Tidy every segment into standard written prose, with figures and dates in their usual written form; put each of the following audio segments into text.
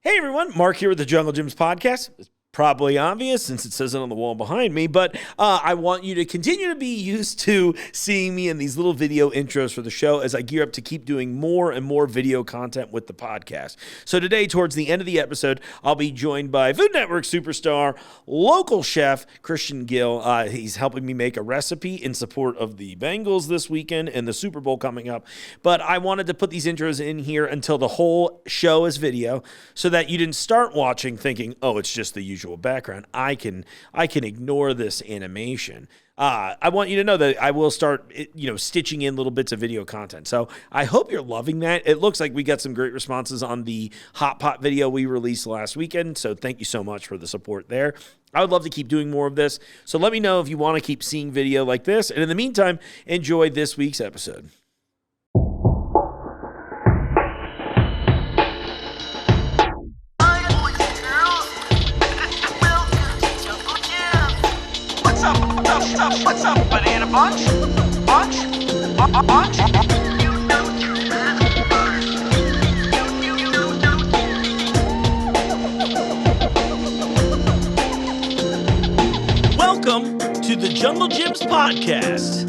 Hey everyone, Mark here with the Jungle Gyms podcast. It's probably obvious since it says it on the wall behind me, but I want you to continue to be used to seeing me in these little video intros for the show as I gear up to keep doing more and more video content with the podcast. So today, towards the end of the episode, I'll be joined by Food Network superstar, local chef, Christian Gill. He's helping me make a recipe in support of the Bengals this weekend and the Super Bowl coming up. But I wanted to put these intros in here until the whole show is video so that you didn't start watching thinking, oh, it's just the usual background. I can ignore this animation. I want you to know that I will start, stitching in little bits of video content. So I hope you're loving that. It looks like we got some great responses on the Hot Pot video we released last weekend. So thank you so much for the support there. I would love to keep doing more of this. So let me know if you want to keep seeing video like this. And in the meantime, enjoy this week's episode. What's up, banana bunch? Bunch? Welcome to the Jungle Gyms podcast.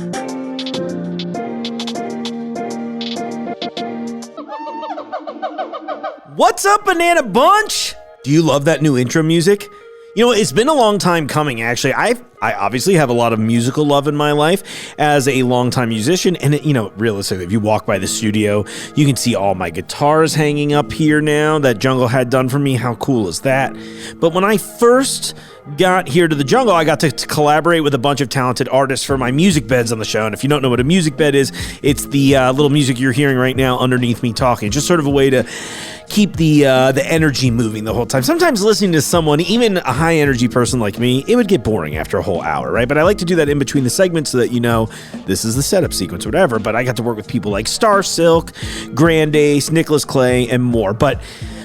What's up, banana bunch? Do you love that new intro music? You know, it's been a long time coming, actually. I obviously have a lot of musical love in my life as a longtime musician. And, realistically, if you walk by the studio, you can see all my guitars hanging up here now that Jungle had done for me. How cool is that? But when I first got here to the Jungle, I got to collaborate with a bunch of talented artists for my music beds on the show. And if you don't know what a music bed is, it's the little music you're hearing right now underneath me talking. Just sort of a way to keep the energy moving the whole time. Sometimes listening to someone, even a high energy person like me, it would get boring after a whole hour, right? But I like to do that in between the segments so that this is the setup sequence, whatever. But I got to work with people like Star Silk, Grande, Nicholas Clay, and more. But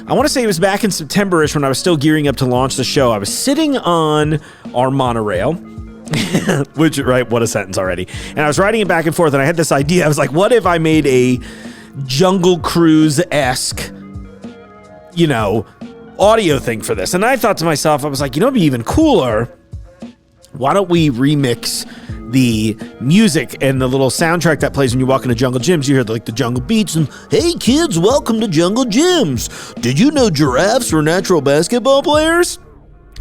I want to say it was back in September-ish when I was still gearing up to launch the show. I was sitting on our monorail, which, right, what a sentence already. And I was riding it back and forth, and I had this idea. I was like, what if I made a Jungle Cruise-esque audio thing for this? And I thought to myself, I was like, it'd be even cooler. Why don't we remix the music and the little soundtrack that plays when you walk into Jungle Gyms? You hear the jungle beats and, hey kids, welcome to Jungle Gyms. Did you know giraffes were natural basketball players?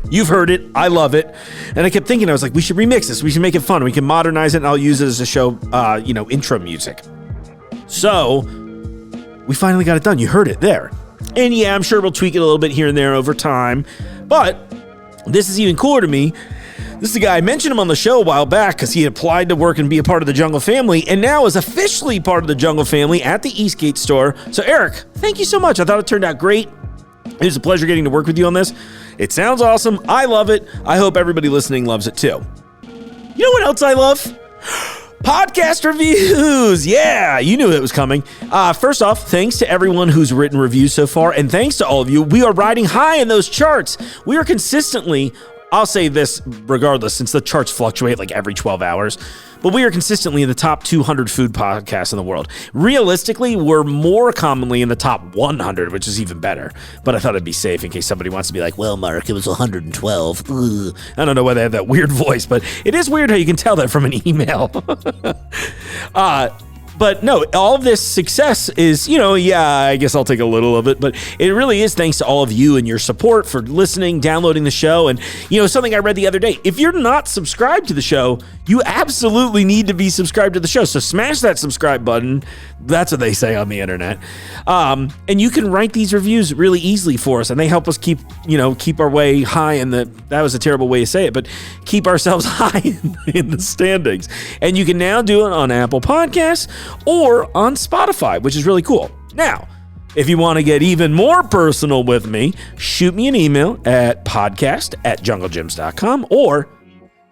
You've heard it. I love it. And I kept thinking, I was like, we should remix this. We should make it fun. We can modernize it and I'll use it as a show, intro music. So we finally got it done. You heard it there. And yeah, I'm sure we'll tweak it a little bit here and there over time. But this is even cooler to me. This is the guy, I mentioned him on the show a while back because he had applied to work and be a part of the Jungle family and now is officially part of the Jungle family at the Eastgate store. So Eric, thank you so much. I thought it turned out great. It was a pleasure getting to work with you on this. It sounds awesome. I love it. I hope everybody listening loves it too. You know what else I love? Podcast reviews. Yeah, you knew it was coming. First off, thanks to everyone who's written reviews so far, and thanks to all of you. We are riding high in those charts. We are consistently, I'll say this regardless, since the charts fluctuate like every 12 hours, but we are consistently in the top 200 food podcasts in the world. Realistically, we're more commonly in the top 100, which is even better. But I thought it'd be safe in case somebody wants to be like, well, Mark, it was 112. Ugh. I don't know why they have that weird voice, but it is weird how you can tell that from an email. But no, all of this success is, I guess I'll take a little of it, but it really is thanks to all of you and your support for listening, downloading the show. And, something I read the other day, if you're not subscribed to the show, you absolutely need to be subscribed to the show. So smash that subscribe button. That's what they say on the internet. And you can write these reviews really easily for us. And they help us keep our way high that was a terrible way to say it, but keep ourselves high in the standings. And you can now do it on Apple Podcasts or on Spotify, which is really cool. Now, if you want to get even more personal with me, shoot me an email at podcast@junglegyms.com, or,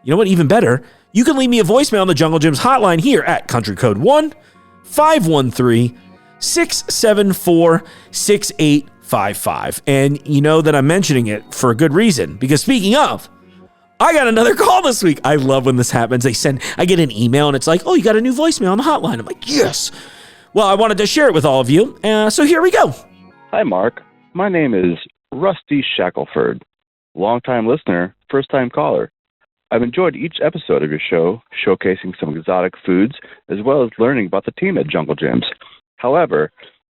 you know what, even better, you can leave me a voicemail on the Jungle Gyms hotline here at country code 1-513-674-6855. And you know that I'm mentioning it for a good reason, because speaking of, I got another call this week. I love when this happens. I get an email and it's like, oh, you got a new voicemail on the hotline. I'm like, yes. Well, I wanted to share it with all of you. So here we go. Hi, Mark. My name is Rusty Shackelford. Longtime listener, first-time caller. I've enjoyed each episode of your show, showcasing some exotic foods, as well as learning about the team at Jungle Gyms. However,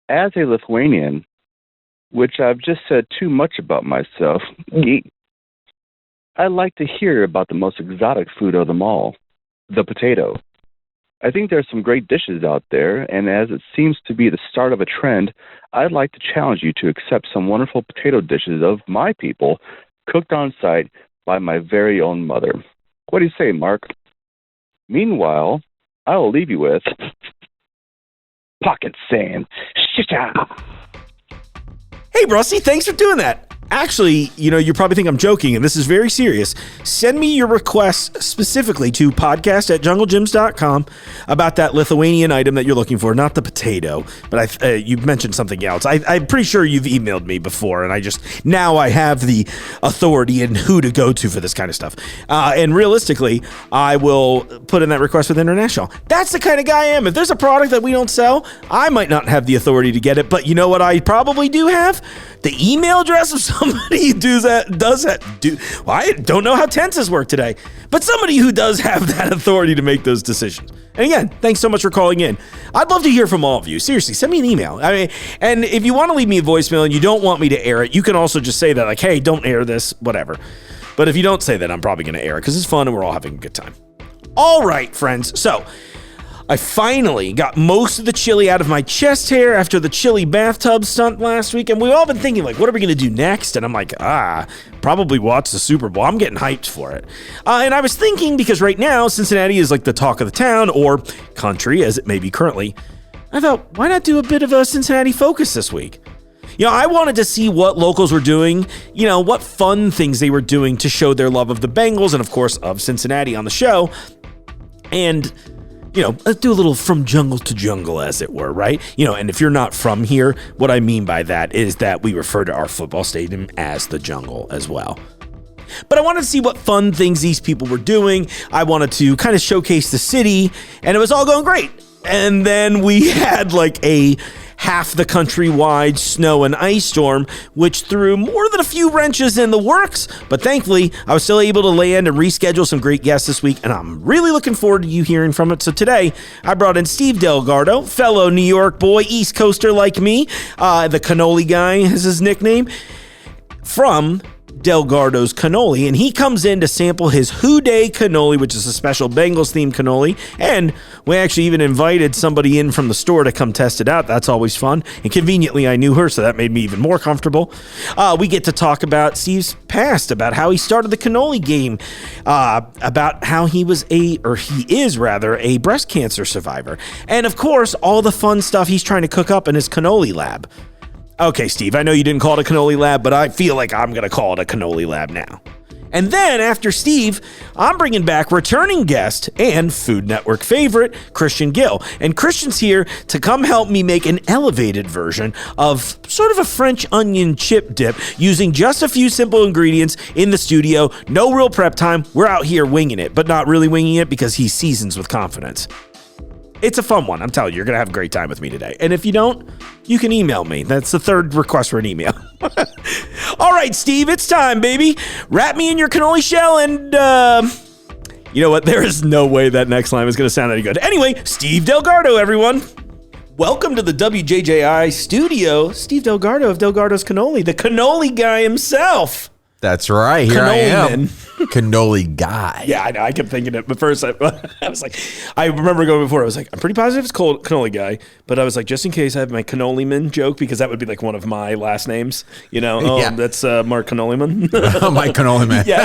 as a Lithuanian, which I've just said too much about myself, I'd like to hear about the most exotic food of them all, the potato. I think there's some great dishes out there, and as it seems to be the start of a trend, I'd like to challenge you to accept some wonderful potato dishes of my people, cooked on site by my very own mother. What do you say, Mark? Meanwhile, I will leave you with pocket sand. Shit-a! Hey, Rusty, thanks for doing that. Actually, you probably think I'm joking, and this is very serious. Send me your requests specifically to podcast@junglegyms.com about that Lithuanian item that you're looking for, not the potato, but you mentioned something else. I'm pretty sure you've emailed me before, and now I have the authority and who to go to for this kind of stuff. And realistically, I will put in that request with International. That's the kind of guy I am. If there's a product that we don't sell, I might not have the authority to get it, but you know what I probably do have? The email address of somebody who does that. Well, I don't know how tenses work today, but somebody who does have that authority to make those decisions. And again, thanks so much for calling in. I'd love to hear from all of you. Seriously, send me an email. And if you want to leave me a voicemail and you don't want me to air it, you can also just say that, like, hey, don't air this, whatever. But if you don't say that, I'm probably going to air it because it's fun and we're all having a good time. All right, friends. So I finally got most of the chili out of my chest hair after the chili bathtub stunt last week, and we've all been thinking, like, what are we going to do next? And I'm like, probably watch the Super Bowl. I'm getting hyped for it. And I was thinking, because right now, Cincinnati is like the talk of the town, or country, as it may be currently, I thought, why not do a bit of a Cincinnati focus this week? I wanted to see what locals were doing, what fun things they were doing to show their love of the Bengals, and of course, of Cincinnati on the show. And let's do a little from jungle to jungle, as it were, right? And if you're not from here, what I mean by that is that we refer to our football stadium as the jungle as well. But I wanted to see what fun things these people were doing. I wanted to kind of showcase the city, and it was all going great. And then we had like a half the countrywide snow and ice storm, which threw more than a few wrenches in the works. But thankfully, I was still able to land and reschedule some great guests this week, and I'm really looking forward to you hearing from it. So today, I brought in Steve Delgardo, fellow New York boy, East Coaster like me. The Cannoli guy is his nickname, from Delgardo's Cannoli, and he comes in to sample his Who Dey cannoli, which is a special Bengals themed cannoli. And we actually even invited somebody in from the store to come test it out. That's always fun. And conveniently, I knew her, so that made me even more comfortable. We get to talk about Steve's past, about how he started the cannoli game, about how he is a breast cancer survivor, and of course, all the fun stuff he's trying to cook up in his cannoli lab. Okay, Steve, I know you didn't call it a cannoli lab, but I feel like I'm going to call it a cannoli lab now. And then after Steve, I'm bringing back returning guest and Food Network favorite, Christian Gill. And Christian's here to come help me make an elevated version of sort of a French onion chip dip using just a few simple ingredients in the studio. No real prep time. We're out here winging it, but not really winging it because he seasons with confidence. It's a fun one. I'm telling you, you're going to have a great time with me today. And if you don't, you can email me. That's the third request for an email. All right, Steve, it's time, baby. Wrap me in your cannoli shell and, you know what? There is no way that next line is going to sound any good. Anyway, Steve Delgardo, everyone. Welcome to the WJJI studio. Steve Delgardo of Delgardo's Cannoli, the cannoli guy himself. That's right. Here I am. Cannoli guy. Yeah, I know. I kept thinking it, but first I was like, I remember going before. I was like, I'm pretty positive it's called cannoli guy, but I was like, just in case I have my cannoli man joke, because that would be like one of my last names. Yeah. That's Mark Cannoliman. Mike Cannoliman. Yeah.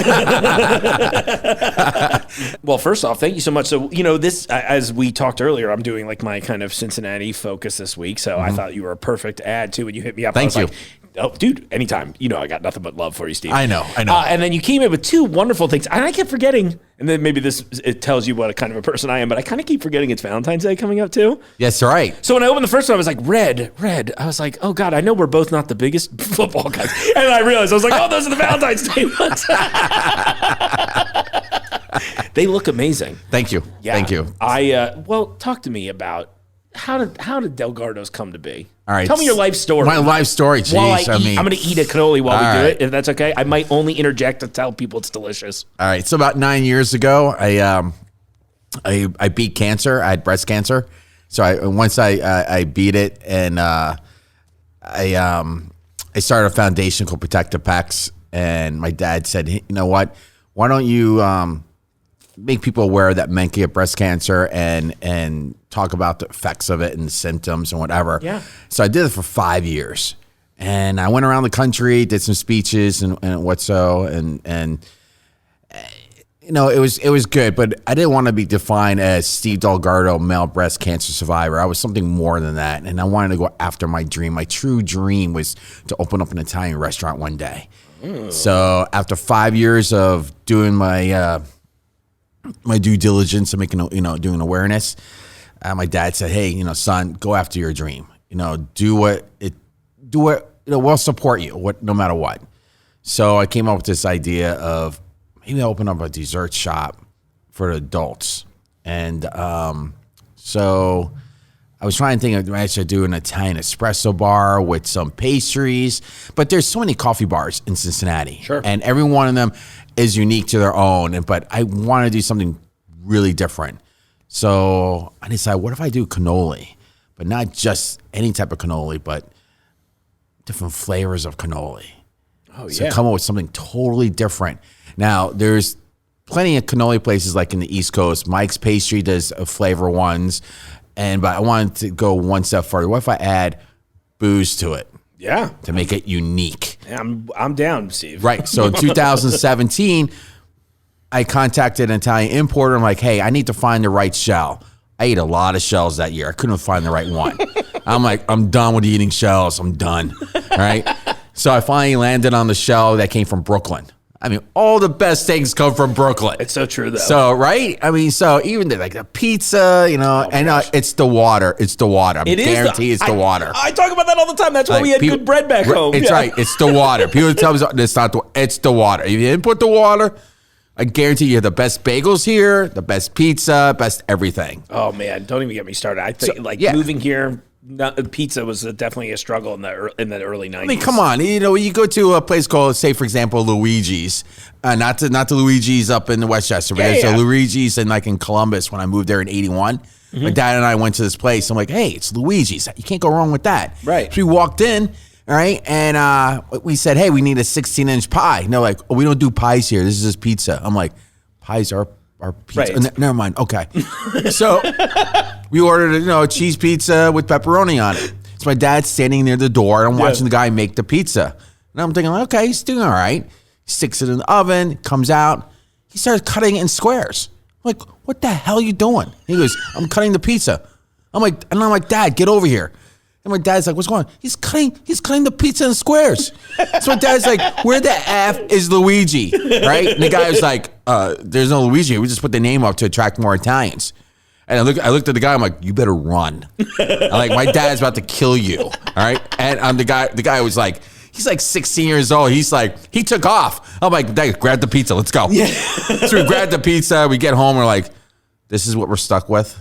Well, first off, thank you so much. So, this, as we talked earlier, I'm doing like my kind of Cincinnati focus this week. So I thought you were a perfect ad too when you hit me up. Thank you. Like, oh, dude, anytime. I got nothing but love for you, Steve. I know. And then you came in with two wonderful things. And I kept forgetting, and then maybe it tells you what kind of a person I am, but I kind of keep forgetting it's Valentine's Day coming up too. Yes, right. So when I opened the first one, I was like, red. I was like, oh God, I know we're both not the biggest football guys. And I realized, I was like, oh, those are the Valentine's Day ones. They look amazing. Thank you. Yeah. Thank you. Well, talk to me about How did Del Gardo's come to be? All right. Tell me your life story. My life story, jeez. While I'm mean, going to eat a cannoli while we do right. it, if that's okay. I might only interject to tell people it's delicious. All right. So about 9 years ago, I beat cancer. I had breast cancer. So once I beat it, and I started a foundation called Protective Pecs. And my dad said, hey, you know what? Why don't you make people aware that men can get breast cancer and talk about the effects of it and the symptoms and whatever. Yeah. So I did it for 5 years. And I went around the country, did some speeches and you know, it was good, but I didn't want to be defined as Steve Delgardo, male breast cancer survivor. I was something more than that, and I wanted to go after my dream. My true dream was to open up an Italian restaurant one day. So after 5 years of doing my my due diligence and making doing awareness, my dad said, "Hey, son, go after your dream. Do what we'll support you, no matter what." So I came up with this idea of maybe I'll open up a dessert shop for adults. And so I was trying to think of, I should do an Italian espresso bar with some pastries. But there's so many coffee bars in Cincinnati. Sure. And every one of them is unique to their own. But I want to do something really different. So I decided, what if I do cannoli? But not just any type of cannoli, but different flavors of cannoli. Oh, yeah. So come up with something totally different. Now, there's plenty of cannoli places like in the East Coast. Mike's Pastry does flavor ones, but I wanted to go one step further. What if I add booze to it? Yeah. To make it unique. Yeah, I'm down, Steve. Right. So in 2017, I contacted an Italian importer. I'm like, hey, I need to find the right shell. I ate a lot of shells that year. I couldn't find the right one. I'm like, I'm done with eating shells. I'm done. All right. So I finally landed on the shell that came from Brooklyn. I mean, all the best things come from Brooklyn. It's so true, though. So, right? I mean, so even the pizza, it's the water. It's the water. I guarantee it's the water. I talk about that all the time. That's why we had good bread back home. It's right. It's the water. People tell me it's the water. If you didn't put the water, I guarantee you have the best bagels here, the best pizza, best everything. Oh, man. Don't even get me started. I think, moving here, pizza was definitely a struggle in the early 90s. I mean, come on. You go to a place called, say, for example, Luigi's. Not the Luigi's up in Westchester, but there's a Luigi's in Columbus when I moved there in 81. Mm-hmm. My dad and I went to this place. I'm like, hey, it's Luigi's. You can't go wrong with that. Right. So we walked in, all right, and we said, hey, we need a 16-inch pie. And they're like, oh, we don't do pies here. This is just pizza. I'm like, pies are pizza. Right. Never mind. Okay. So we ordered a cheese pizza with pepperoni on it. So my dad's standing near the door, and I'm watching the guy make the pizza. And I'm thinking, okay, he's doing all right. He sticks it in the oven, comes out. He starts cutting it in squares. I'm like, what the hell are you doing? He goes, I'm cutting the pizza. I'm like, Dad, get over here. And my dad's like, what's going on? He's cutting the pizza in squares. So my dad's like, where the F is Luigi? Right? And the guy was like, there's no Luigi. We just put the name up to attract more Italians. And I looked at the guy. I'm like, you better run. I'm like, my dad's about to kill you. All right. And the guy was like, he's like 16 years old. He's like, he took off. I'm like, Dad, grab the pizza. Let's go. Yeah. So we grabbed the pizza. We get home. We're like, this is what we're stuck with.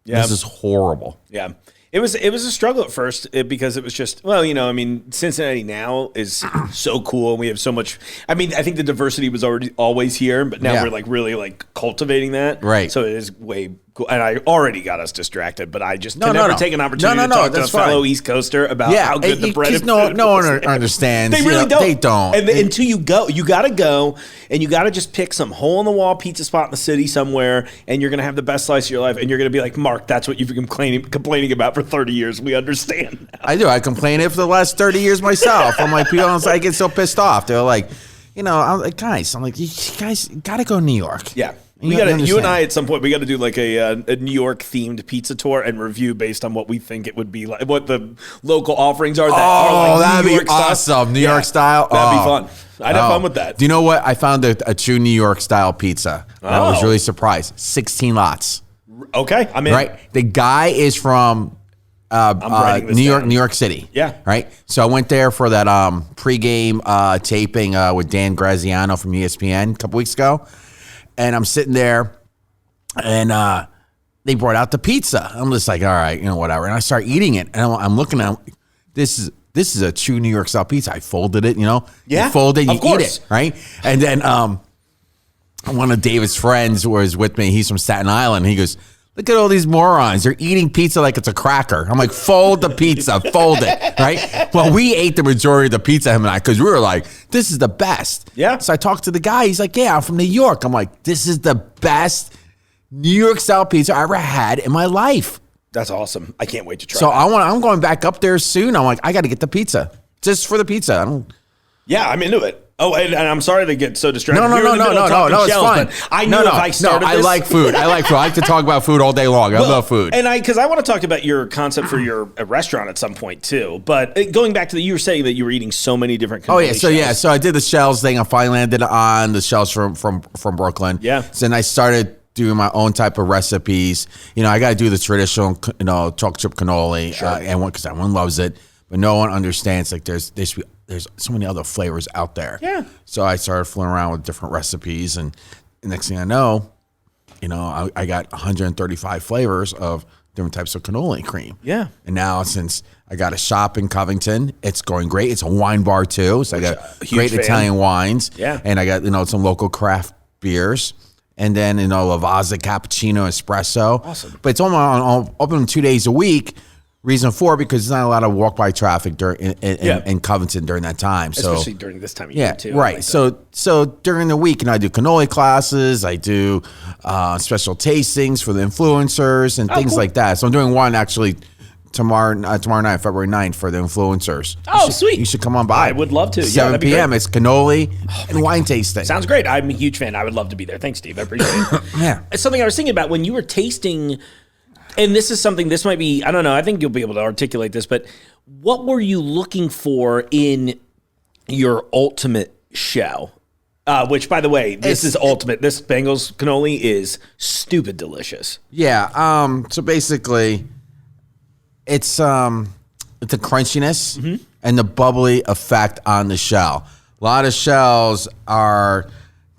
Yeah. This is horrible. Yeah. It was a struggle at first because it was just, Cincinnati now is so cool. And we have so much. I mean, I think the diversity was always here, but now we're really cultivating that. Right. So it is way cool. And I already got us distracted, but I just never take an opportunity to talk to a fellow East Coaster about how good the bread is. No one understands. They really don't. They don't. And until you go, you got to go and you got to just pick some hole in the wall pizza spot in the city somewhere, and you're going to have the best slice of your life. And you're going to be like, Mark, that's what you've been complaining about for 30 years. We understand now. I do. I complain it for the last 30 years myself. I'm like, people, I get so pissed off. They're like, I'm like, guys, you guys got to go to New York. Yeah. You and I at some point, we got to do like a New York themed pizza tour and review based on what we think it would be like, what the local offerings are. That'd be awesome. New York style. That'd be fun. I'd have fun with that. Do you know what? I found a true New York style pizza. I was really surprised. 16 lots. Okay. I'm in. Right. The guy is from New York City. Yeah. Right. So I went there for that pregame taping with Dan Graziano from ESPN a couple weeks ago. And I'm sitting there, and they brought out the pizza. I'm just like, all right, whatever. And I start eating it, and I'm looking at it, this is a true New York style pizza. I folded it, Yeah, you fold it, you of course. eat it, right? And then one of David's friends was with me. He's from Staten Island. He goes, look at all these morons. They're eating pizza like it's a cracker. I'm like, fold the pizza, fold it, right? Well, we ate the majority of the pizza, him and I, because we were like, this is the best. Yeah. So I talked to the guy. He's like, yeah, I'm from New York. I'm like, this is the best New York style pizza I ever had in my life. That's awesome. I can't wait to try. So that. I'm going back up there soon. I'm like, I got to get the pizza just for the pizza. Yeah, I'm into it. Oh, and I'm sorry to get so distracted. No, it's fine. But I knew if I started I this, like food. I like to talk about food all day long. I love food. And because I want to talk about your concept for your restaurant at some point too. But going back to you were saying that you were eating so many different. Oh yeah, so I did the shells thing. I finally landed on the shells from Brooklyn. Yeah. So then I started doing my own type of recipes. I got to do the traditional, chocolate chip cannoli, and because everyone loves it, but no one understands. Like there's so many other flavors out there. Yeah. So I started fooling around with different recipes, and the next thing I know, I got 135 flavors of different types of cannoli cream. Yeah. And now since I got a shop in Covington, it's going great. It's a wine bar too, so I got great fan. Italian wines. Yeah. And I got some local craft beers. And then, Lavazza, cappuccino, espresso. Awesome. But it's only open 2 days a week. Reason for, because there's not a lot of walk-by traffic in Covington during that time. So, especially during this time of year too. Right. Like so during the week, I do cannoli classes. I do special tastings for the influencers and things cool. like that. So I'm doing one actually tomorrow night, February 9th, for the influencers. Oh, sweet. You should come on by. I would love to. 7 p.m. It's cannoli and wine tasting. Sounds great. I'm a huge fan. I would love to be there. Thanks, Steve. I appreciate it. Yeah. It's something I was thinking about when you were tasting, and this might be, I don't know, I think you'll be able to articulate this, but what were you looking for in your ultimate shell? Which, by the way, this is ultimate. This Bengals cannoli is stupid delicious. Yeah. So basically, it's the crunchiness and the bubbly effect on the shell. A lot of shells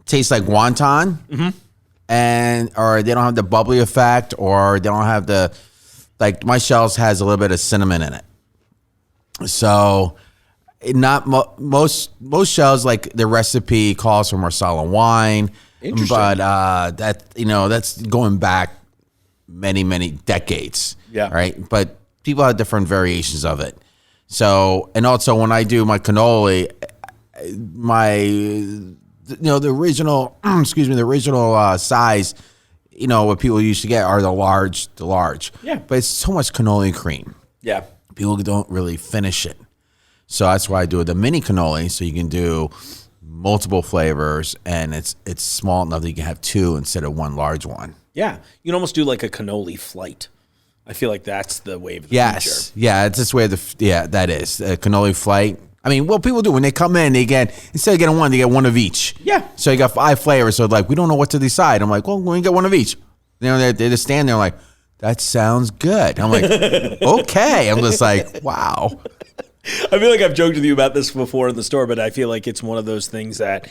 taste like wonton, or they don't have the bubbly effect, or they don't have my shells has a little bit of cinnamon in it. So not most shells, like the recipe calls for Marsala wine, but that's going back many decades. Yeah. Right. But people have different variations of it. So, and also when I do my cannoli, the original, the original size, what people used to get are the large. Yeah. But it's so much cannoli cream. Yeah. People don't really finish it. So that's why I do the mini cannoli, so you can do multiple flavors, and it's small enough that you can have two instead of one large one. Yeah. You can almost do like a cannoli flight. I feel like that's the way of the Yes. future. Yeah, it's this way that is. A cannoli flight. I mean, what people do when they come in, instead of getting one, they get one of each. Yeah. So you got 5 flavors, so we don't know what to decide. I'm like, well, we get one of each. They just stand there like, that sounds good. I'm like, okay. I'm just like, wow. I feel like I've joked with you about this before in the store, but I feel like it's one of those things that,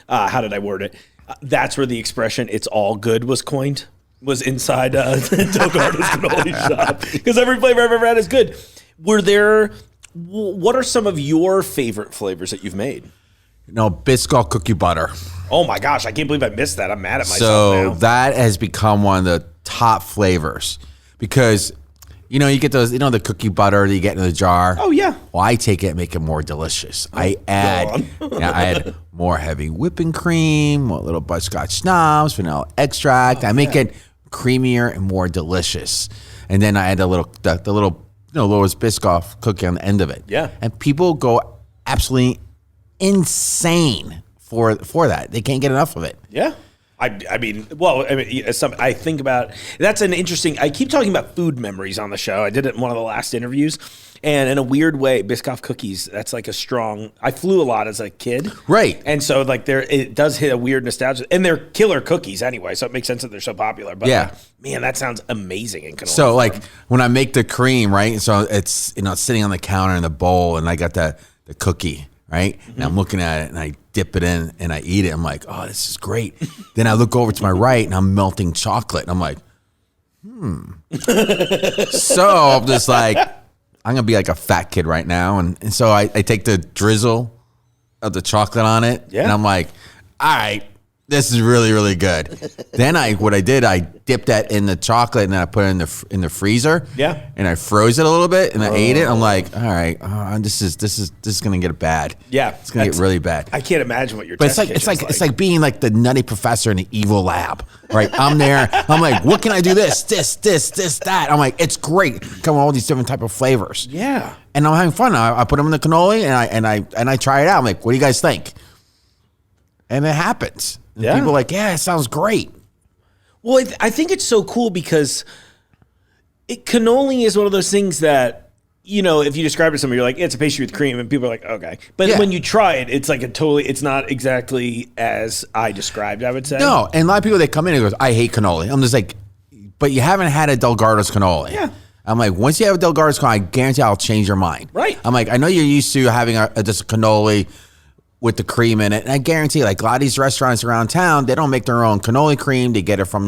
how did I word it? That's where the expression "it's all good" was coined. Was inside Gardo's cannoli shop, because every flavor I've ever had is good. What are some of your favorite flavors that you've made? Biscuit cookie butter. Oh my gosh, I can't believe I missed that. I'm mad at myself So now. that has become one of the top flavors, because you get those, the cookie butter that you get in the jar. Oh yeah. Well, I take it and make it more delicious. I add more heavy whipping cream, a little butterscotch schnapps, vanilla extract. I make it creamier and more delicious. And then I add the little Laura's Biscoff cookie on the end of it. Yeah. And people go absolutely insane for that. They can't get enough of it. Yeah. I think about, that's an interesting, I keep talking about food memories on the show. I did it in one of the last interviews. And in a weird way, Biscoff cookies, that's like I flew a lot as a kid. Right. And so it does hit a weird nostalgia. And they're killer cookies anyway, so it makes sense that they're so popular. But man, that sounds amazing in cannoli. So when I make the cream, right? So it's, it's sitting on the counter in the bowl, and I got the cookie, right? And I'm looking at it, and I dip it in, and I eat it. I'm like, oh, this is great. Then I look over to my right, and I'm melting chocolate. And I'm like, So I'm just like, I'm gonna be like a fat kid right now, and so I take the drizzle of the chocolate on it, and I'm like, all right, this is really, really good. Then I dipped that in the chocolate and then I put it in the freezer. Yeah. And I froze it a little bit and I ate it. I'm like, all right, this is gonna get bad. Yeah. It's gonna get really bad. I can't imagine what your But test it's like being like the nutty professor in the evil lab. Right. I'm there. I'm like, what can I do? This, that. I'm like, it's great. Come on, all these different type of flavors. Yeah. And I'm having fun. I put them in the cannoli and I try it out. I'm like, what do you guys think? And it happens. And people are like, yeah, it sounds great. Well, I think it's so cool because cannoli is one of those things that, you know, if you describe it to somebody, you're like, it's a pastry with cream, and people are like, okay. But when you try it, it's like it's not exactly as I described, I would say. No, and a lot of people, they come in and goes, I hate cannoli. I'm just like, but you haven't had a Del Gardo's cannoli. Yeah. I'm like, once you have a Del Gardo's cannoli, I guarantee I'll change your mind. Right. I'm like, I know you're used to having just a cannoli with the cream in it. And I guarantee, like, a lot of these restaurants around town, they don't make their own cannoli cream. They get it from,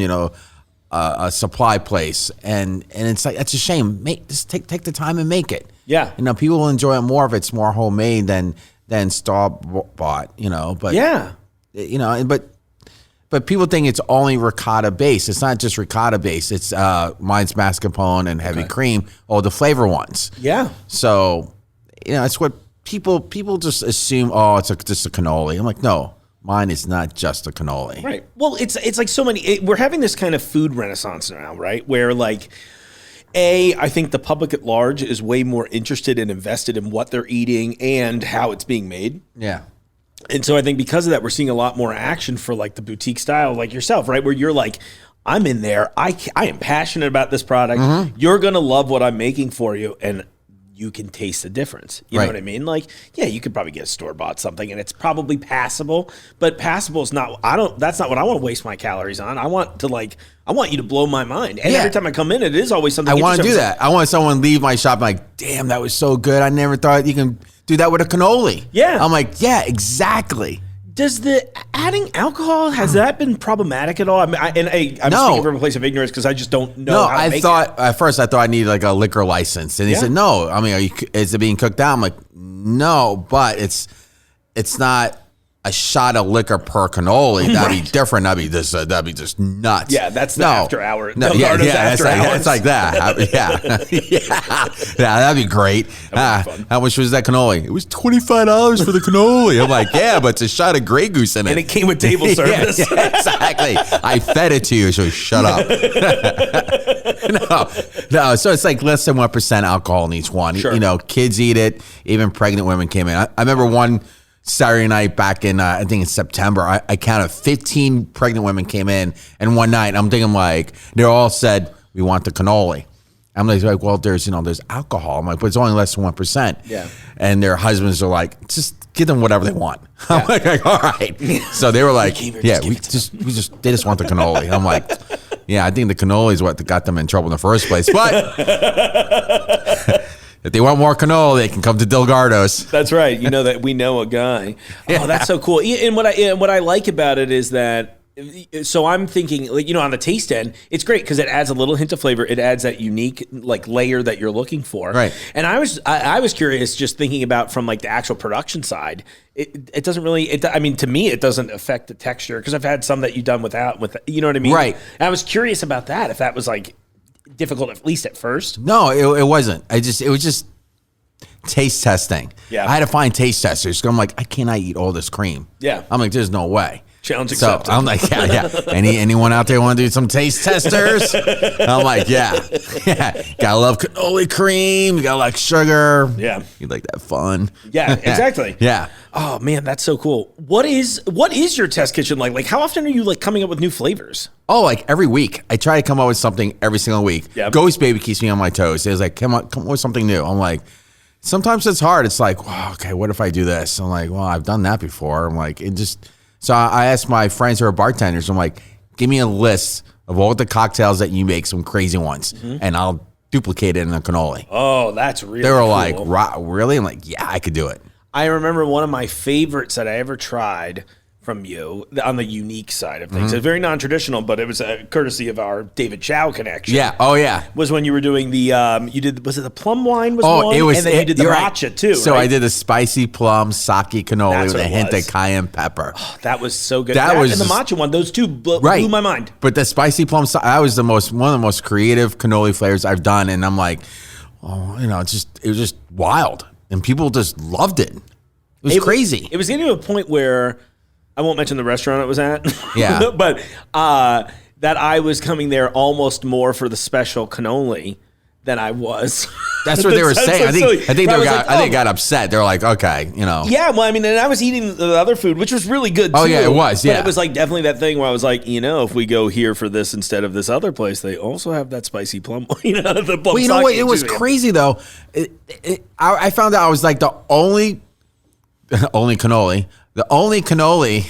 a supply place. And it's like, that's a shame. Just take the time and make it. Yeah. People will enjoy it more if it's more homemade than store-bought, But, but people think it's only ricotta based. It's not just ricotta based. It's mine's mascarpone and heavy cream, all the flavor ones. Yeah. So, it's what people just assume, it's just a cannoli. I'm like, no, mine is not just a cannoli. Right. Well, it's like so many. We're having this kind of food renaissance now, right? Where like, I think the public at large is way more interested and invested in what they're eating and how it's being made. Yeah. And so I think because of that, we're seeing a lot more action for like the boutique style, like yourself, right? Where you're like, I'm in there. I am passionate about this product. Mm-hmm. You're going to love what I'm making for you. And you can taste the difference. You know what I mean? Like, yeah, you could probably get store-bought something and it's probably passable, but passable is not, that's not what I want to waste my calories on. I want you to blow my mind. And every time I come in, it is always something. I want to do that. I want someone to leave my shop like, damn, that was so good. I never thought you can do that with a cannoli. Yeah. I'm like, yeah, exactly. Does the adding alcohol, has that been problematic at all? I'm speaking from a place of ignorance because I just don't know how to make it. At first I thought I needed like a liquor license. And he said, no. I mean, is it being cooked down? I'm like, no, but it's not a shot of liquor per cannoli. That'd be different. That'd be just nuts. Yeah, that's the after hour. No, it's like that. Yeah, that'd be great. How much was that cannoli? It was $25 for the cannoli. I'm like, yeah, but it's a shot of Grey Goose in it. And it came with table service. Yeah, exactly. I fed it to you, so shut up. No. So it's like less than 1% alcohol in each one. Sure. Kids eat it. Even pregnant women came in. I remember one Saturday night back in, I think in September, I counted 15 pregnant women came in, and one night I'm thinking like, they all said, we want the cannoli. I'm like, well, there's alcohol. I'm like, but it's only less than 1%. Yeah. And their husbands are like, just give them whatever they want. I'm like, all right. So they were like, they just want the cannoli. I'm like, yeah, I think the cannoli is what got them in trouble in the first place. But if they want more cannoli, they can come to Del Gardo's. That's right. You know that we know a guy. Oh, that's so cool. And what I like about it is that, so I'm thinking, like, on the taste end, it's great because it adds a little hint of flavor. It adds that unique like layer that you're looking for. Right. And I was curious, just thinking about from like the actual production side. It doesn't really. To me, it doesn't affect the texture because I've had some that you've done without. You know what I mean? Right. And I was curious about that. If that was like difficult, at least at first. No, it wasn't. It was just taste testing. Yeah. I had to find taste testers. I'm like, I cannot eat all this cream. Yeah. I'm like, there's no way. Challenge accepted. So I'm like, yeah. Anyone out there want to do some taste testers? I'm like, yeah. Gotta love cannoli cream. You gotta like sugar. Yeah. You like that fun. Yeah, exactly. Yeah. Oh man, that's so cool. What is your test kitchen like? Like, how often are you like coming up with new flavors? Oh, like every week. I try to come up with something every single week. Yeah. Ghost Baby keeps me on my toes. It's like, come up with something new. I'm like, sometimes it's hard. It's like, wow, okay, what if I do this? I'm like, well, I've done that before. I'm like, so I asked my friends who are bartenders, I'm like, give me a list of all the cocktails that you make, some crazy ones, and I'll duplicate it in a cannoli. Oh, that's really They were cool. like, really? I'm like, yeah, I could do it. I remember one of my favorites that I ever tried from you on the unique side of things. It's very non-traditional, but it was a courtesy of our David Chow connection. Yeah. Oh, yeah. Was when you were doing the was it the plum wine was one? It was. And then you did the you're matcha too. So right? I did the spicy plum sake cannoli That's with a what it hint was. of cayenne pepper. That was so good. That was and the just- matcha one. Those two blew my mind. But the spicy plum, that was one of the most creative cannoli flavors I've done, and I'm like, it was just wild, and people just loved it. It was crazy. It was getting to a point where I won't mention the restaurant it was at. Yeah. But that I was coming there almost more for the special cannoli than I was. That's what they were saying. I think they got upset. They're like, okay, Yeah, well, I mean, and I was eating the other food, which was really good too. Oh, yeah, it was, yeah. But it was like definitely that thing where I was like, if we go here for this instead of this other place, they also have that spicy plum, the plum Well, you know what? sake It was too. crazy though. I found out I was like the only cannoli. The only cannoli.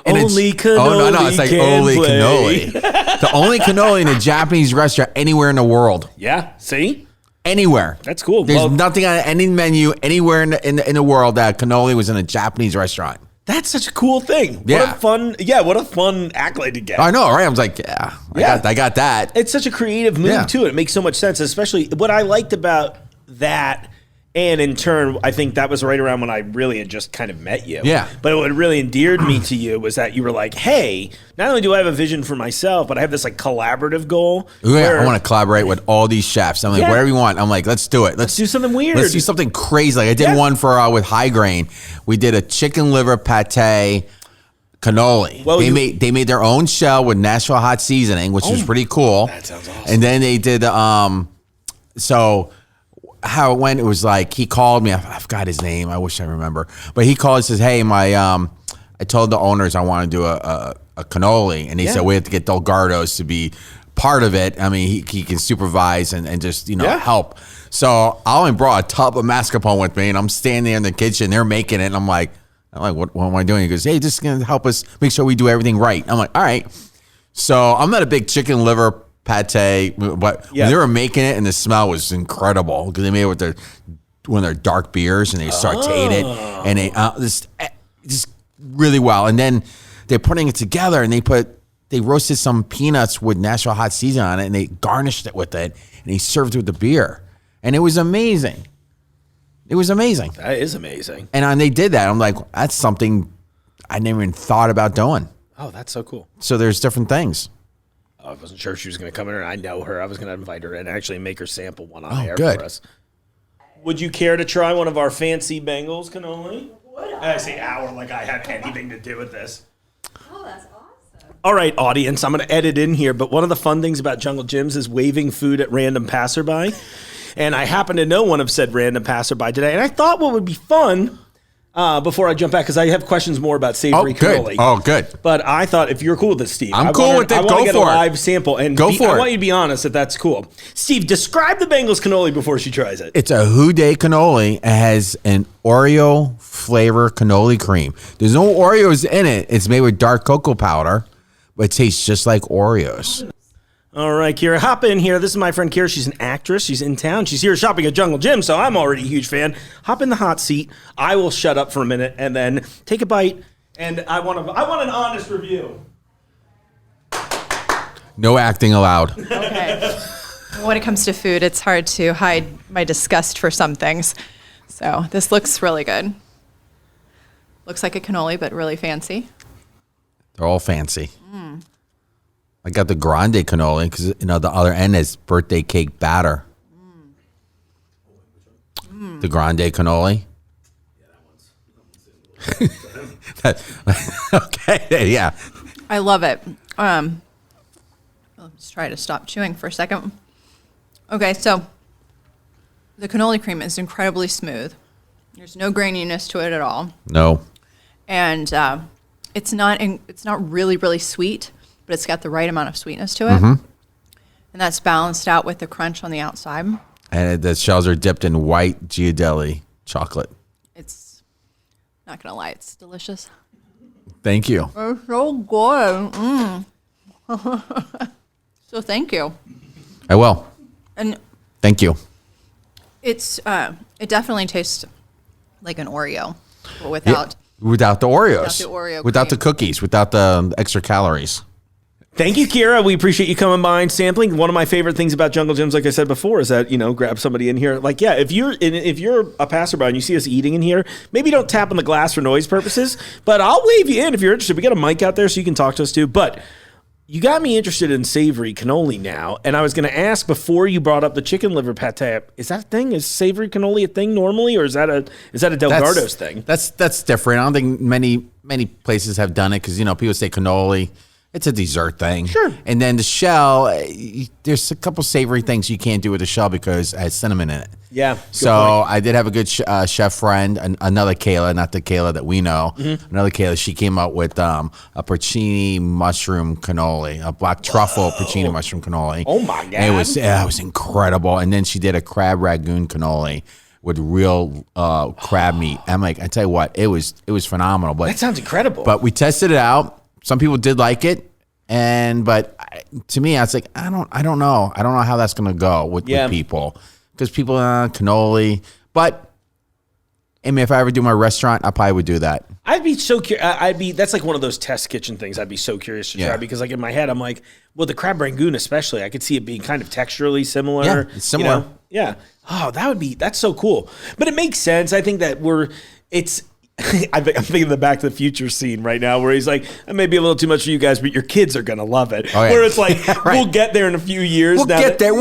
Only cannoli. Oh, no, it's like can only play. cannoli. The only cannoli in a Japanese restaurant anywhere in the world. Yeah, see? Anywhere. That's cool. There's Well, nothing on any menu anywhere in the world that cannoli was in a Japanese restaurant. that's such a cool thing. Yeah. What a fun accolade to get. I know, right? I was like, I got that. It's such a creative move Yeah. too. It makes so much sense, especially what I liked about that. And in turn, I think that was right around when I really had just kind of met you. Yeah. But what really endeared me to you was that you were like, hey, not only do I have a vision for myself, but I have this like collaborative goal. Yeah, I want to collaborate with all these chefs. I'm like, Yeah. whatever you want. I'm like, let's do it. Let's do something weird. Let's do something crazy. Like I did Yeah. one for with High Grain. We did a chicken liver pate cannoli. Well, they made their own shell with Nashville hot seasoning, which was pretty cool. That sounds awesome. And then they did so how it went, it was like he called me. I forgot his name. I wish I remember. But he called and says, "Hey, I told the owners I want to do a cannoli," and he said we have to get Del Gardos to be part of it. I mean, he can supervise and just help. So I only brought a tub of mascarpone with me, and I'm standing there in the kitchen. They're making it, and I'm like, what am I doing? He goes, "Hey, just gonna help us make sure we do everything right." I'm like, all right. So I'm not a big chicken liver pate, but when they were making it, and the smell was incredible because they made it with one of their dark beers, and they sauteed it, and they just really well. And then they're putting it together, and they roasted some peanuts with Nashville hot seasoning on it, and they garnished it with it, and he served it with the beer, and it was amazing. It was amazing. That is amazing. And they did that. I'm like, that's something I never even thought about doing. Oh, that's so cool. So there's different things. I wasn't sure if she was going to come in, and I know her. I was going to invite her and actually make her sample one on air good. for us. Would you care to try one of our fancy Bengals cannoli? I say our like I had anything to do with this. Oh, that's awesome. All right, audience, I'm going to edit in here, but one of the fun things about Jungle Gyms is waving food at random passerby. And I happen to know one of said random passerby today. And I thought what would be fun, before I jump back, because I have questions more about savory cannoli. Oh, good. But I thought if you're cool with this, Steve. I'm cool with it. I want Go to get a for it. live sample. And Go for I it. want you to be honest that that's cool. Steve, describe the Bengals cannoli before she tries it. It's a Who Dey cannoli. It has an Oreo flavor cannoli cream. There's no Oreos in it. It's made with dark cocoa powder, but it tastes just like Oreos. All right, Kira, hop in here. This is my friend Kira. She's an actress. She's in town. She's here shopping at Jungle Gym, so I'm already a huge fan. Hop in the hot seat. I will shut up for a minute and then take a bite. And I want an honest review. No acting allowed. Okay. When it comes to food, it's hard to hide my disgust for some things. So this looks really good. Looks like a cannoli, but really fancy. They're all fancy. I got the Grande Cannoli because the other end is birthday cake batter. The Grande Cannoli. Okay, yeah. I love it. Let's try to stop chewing for a second. Okay, so the cannoli cream is incredibly smooth. There's no graininess to it at all, No. and it's not really sweet, but it's got the right amount of sweetness to it, and that's balanced out with the crunch on the outside. And the shells are dipped in white Ghirardelli chocolate. It's not gonna lie, it's delicious. Thank you. It's so good. So thank you. I will. And Thank you. it's it definitely tastes like an Oreo, but without Without the Oreos. Without the cream. cookies. Without the extra calories. Thank you, Kira. We appreciate you coming by and sampling. One of my favorite things about Jungle Gyms, like I said before, is that, grab somebody in here. Like, yeah, if you're a passerby and you see us eating in here, maybe don't tap on the glass for noise purposes, but I'll wave you in if you're interested. We got a mic out there so you can talk to us too. But you got me interested in savory cannoli now, and I was going to ask before you brought up the chicken liver pate. Is that a thing? Is savory cannoli a thing normally, or is that a Del Gardo's thing? That's different. I don't think many places have done it because people say cannoli. It's a dessert thing. Sure. And then the shell, there's a couple savory things you can't do with the shell because it has cinnamon in it. Yeah. So I did have a good chef friend, another Kayla, not the Kayla that we know. Mm-hmm. Another Kayla, she came up with a porcini mushroom cannoli, a black truffle porcini mushroom cannoli. Oh, my God. And it was incredible. And then she did a crab ragoon cannoli with real crab meat. I'm like, I tell you what, it was phenomenal. But that sounds incredible. But we tested it out. Some people did like it, but to me, I was like, I don't know how that's gonna go with people, because people cannoli. But I mean, if I ever do my restaurant, I probably would do that. I'd be so curious. That's like one of those test kitchen things. I'd be so curious to try because, like, in my head, I'm like, well, the crab rangoon especially, I could see it being kind of texturally similar. Yeah, it's similar. Yeah. Oh, that's so cool. But it makes sense. I think that I'm thinking of the Back to the Future scene right now where he's like, it may be a little too much for you guys, but your kids are going to love it. Oh, yeah. Where it's like, right. We'll get there in a few years. We'll get there.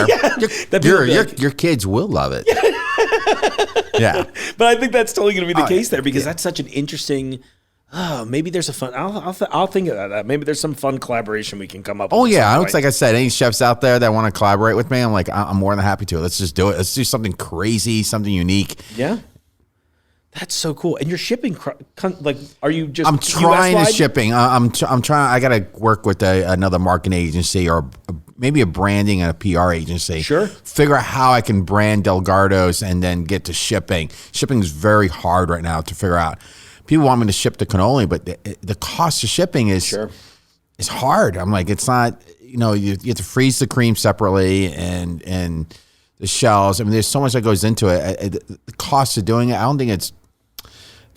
Yeah. Your kids will love it. Yeah. But I think that's totally going to be the case there because that's such an interesting, maybe there's a fun, I'll think about that. Maybe there's some fun collaboration we can come up with. Oh, yeah. Like I said, any chefs out there that want to collaborate with me, I'm like, I'm more than happy to. Let's just do it. Let's do something crazy, something unique. Yeah. That's so cool. And you're shipping, are you just? I'm trying to shipping. I'm trying. I got to work with another marketing agency or maybe a branding and a PR agency. Sure. Figure out how I can brand Del Gardo's and then get to shipping. Shipping is very hard right now to figure out. People want me to ship the cannoli, but the cost of shipping is hard. I'm like, it's not. You have to freeze the cream separately and the shells. I mean, there's so much that goes into it. The cost of doing it, I don't think it's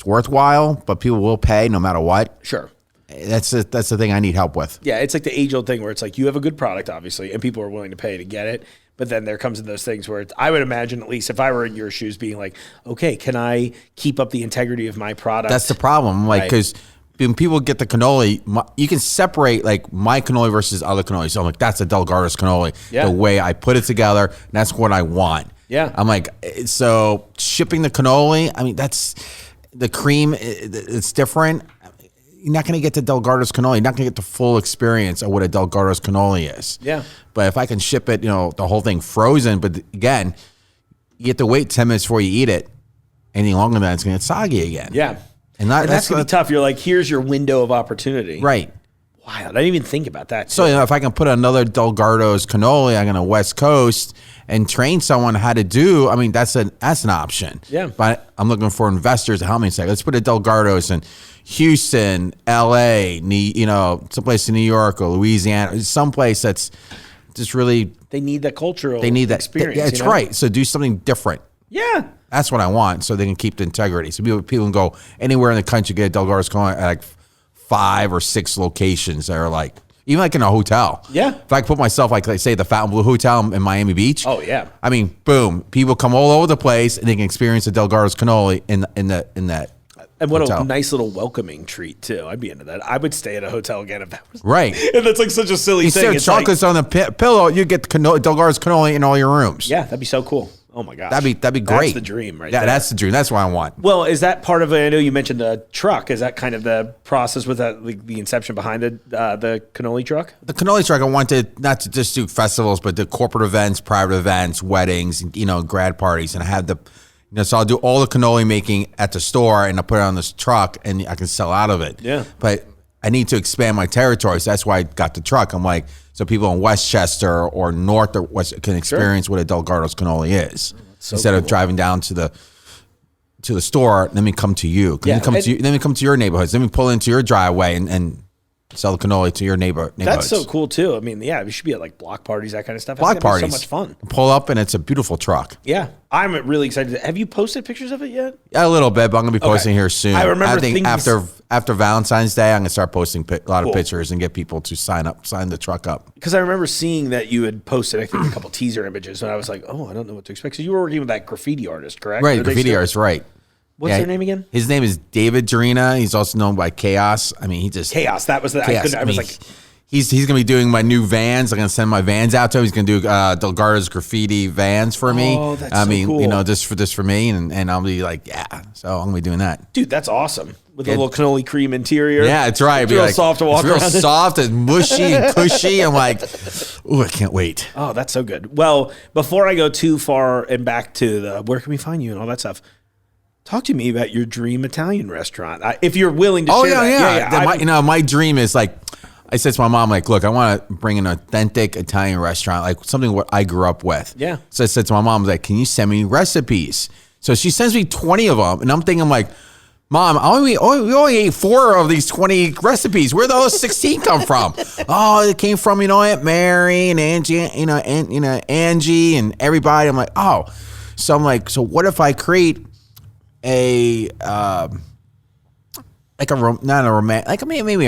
worthwhile, but people will pay no matter what. Sure. That's the thing I need help with. Yeah, it's like the age-old thing where it's like you have a good product, obviously, and people are willing to pay to get it. But then there comes in those things where I would imagine, at least if I were in your shoes, being like, okay, can I keep up the integrity of my product? That's the problem. Like, because when people get the cannoli, you can separate like my cannoli versus other cannoli. So I'm like, that's a Del Gardo's cannoli. Yeah. The way I put it together, and that's what I want. Yeah. I'm like, so shipping the cannoli, I mean, that's the cream. It's different. You're not going to get the Del Gardo's cannoli. You're not going to get the full experience of what a Del Gardo's cannoli is. Yeah. But if I can ship it, the whole thing frozen, but again, you have to wait 10 minutes before you eat it. Anything longer than that, it's going to get soggy again. Yeah. And that's going to be tough. You're like, here's your window of opportunity. Right. Wow. I didn't even think about that. So, if I can put another Del Gardo's cannoli, I'm going to West Coast and train someone how to do, I mean, that's an option. Yeah. But I'm looking for investors to help me say, let's put a Del Gardo's in Houston, LA, someplace in New York or Louisiana, someplace that's just really. They need that cultural experience. Yeah, that's right. So do something different. Yeah. That's what I want, so they can keep the integrity. So people can go anywhere in the country, get a Del Gardo's cannoli at like 5 or 6 locations that are like, even like in a hotel. Yeah. If I could put myself, like say the Fontainebleau Hotel in Miami Beach. Oh, yeah. I mean, boom. People come all over the place and they can experience the Del Gardo's cannoli in that. And what hotel. A nice little welcoming treat, too. I'd be into that. I would stay at a hotel again if that was. Right. And that's like such a silly thing. Instead of chocolates on the pillow, you get Del Gardo's cannoli in all your rooms. Yeah, that'd be so cool. Oh my gosh. That'd be great. That's the dream, right? Yeah, that's the dream. That's what I want. Well, is that part of it? I know you mentioned the truck. Is that kind of the process with that, like the inception behind the cannoli truck? The cannoli truck, I wanted not to just do festivals, but the corporate events, private events, weddings, grad parties. And I had so I'll do all the cannoli making at the store and I'll put it on this truck and I can sell out of it. Yeah. But I need to expand my territory. So that's why I got the truck. I'm like, so people in Westchester or North or West can experience what a Del Gardo's cannoli is. So instead of driving down to the store, let me come to you. Let me come to your neighborhoods. Let me pull into your driveway and sell the cannoli to your neighborhoods. That's so cool too. I mean, yeah, we should be at like block parties, that kind of stuff. Block It's gonna be parties. so much fun. Pull up and it's a beautiful truck. Yeah, I'm really excited. Have you posted pictures of it yet? Yeah, a little bit, but I'm going to be posting here soon. I remember think things- after Valentine's Day, I'm going to start posting a lot of pictures and get people to sign the truck up. Because I remember seeing that you had posted, I think, a couple teaser images, and I was like, oh, I don't know what to expect. So you were working with that graffiti artist, correct? Right, Are they graffiti still- artist, right. What's their name again? His name is David Jarina. He's also known by Chaos. I mean, he just... Chaos. That was the... Chaos. I was like... He's going to be doing my new vans. I'm going to send my vans out to him. He's going to do Delgardo's graffiti vans for me. Oh, that's I so mean, cool. you know, just for me, and I'll be like, yeah. So I'm going to be doing that. Dude, that's awesome. With a little cannoli cream interior. Yeah, it's right. It's real soft to walk it's real around. soft and mushy and cushy. I'm like, ooh, I can't wait. Oh, that's so good. Well, before I go too far and back to the where can we find you and all that stuff, talk to me about your dream Italian restaurant. If you're willing to share that. My dream is like, I said to my mom, like, look, I want to bring an authentic Italian restaurant, like something what I grew up with. Yeah. So I said to my mom, like, can you send me recipes? So she sends me 20 of them, and I'm thinking, like, Mom, we only ate 4 of these 20 recipes. Where did those 16 come from? Oh, it came from, Aunt Mary and Angie, Angie and everybody. I'm like, oh. So I'm like, so what if I create maybe a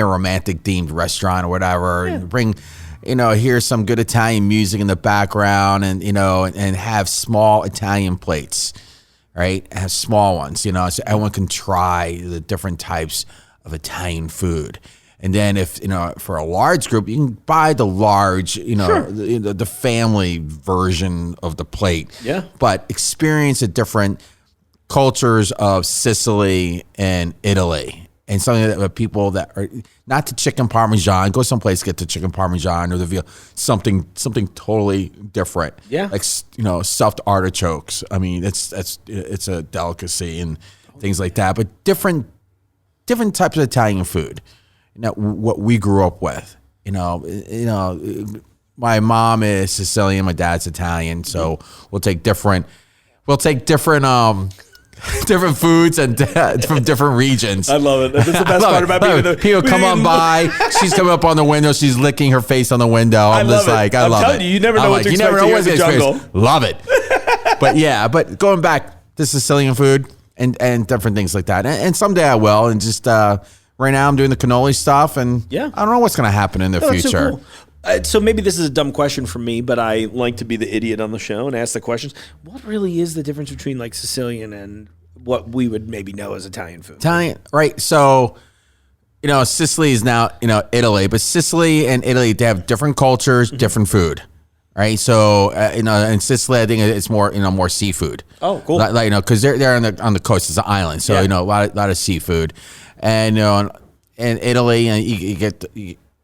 romantic themed restaurant or whatever, and bring, here's some good Italian music in the background, and and have small Italian plates, right? Have small ones, so everyone can try the different types of Italian food. And then if, for a large group, you can buy the large, the family version of the plate. Yeah. But experience the different cultures of Sicily and Italy. And something that people that are not the chicken parmesan, go someplace, get the chicken parmesan or the veal, something totally different. Yeah. Like, stuffed artichokes. I mean, it's a delicacy and things like that, but different types of Italian food. What we grew up with, my mom is Sicilian, my dad's Italian. So we'll take different different foods and from different regions. I love it. That's the best part about being the people come on by. She's coming up on the window. She's licking her face on the window. I'm just like, I love it. You never know what to expect here in the jungle. Love it. But going back to Sicilian food and different things like that. And someday I will. And just right now I'm doing the cannoli stuff. And I don't know what's going to happen in the future. So cool. So maybe this is a dumb question for me, but I like to be the idiot on the show and ask the questions. What really is the difference between like Sicilian and what we would maybe know as Italian food? Italian, right? So, Sicily is now, Italy, but Sicily and Italy, they have different cultures, different food, right? So, in Sicily, I think it's more, more seafood. Oh, cool. Because they're on the coast, it's an island, so a lot of seafood, and in Italy, you get.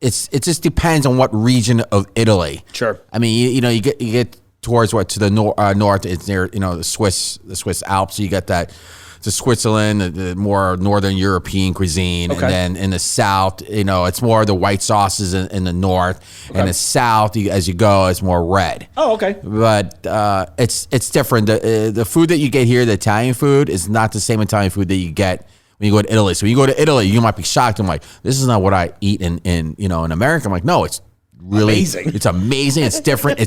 It just depends on what region of Italy. Sure. I mean, you get towards to the north. It's near the Swiss Alps. So you got the Switzerland, the more northern European cuisine, Okay. and then in the south, it's more the white sauces in the north, and the south, as you go, it's more red. Oh, okay. But it's different. The food that you get here, the Italian food, is not the same Italian food that you get when you go to Italy. So when you go to Italy, you might be shocked. I'm like, this is not what I eat in America. I'm like, no, it's really amazing. It's amazing. It's different.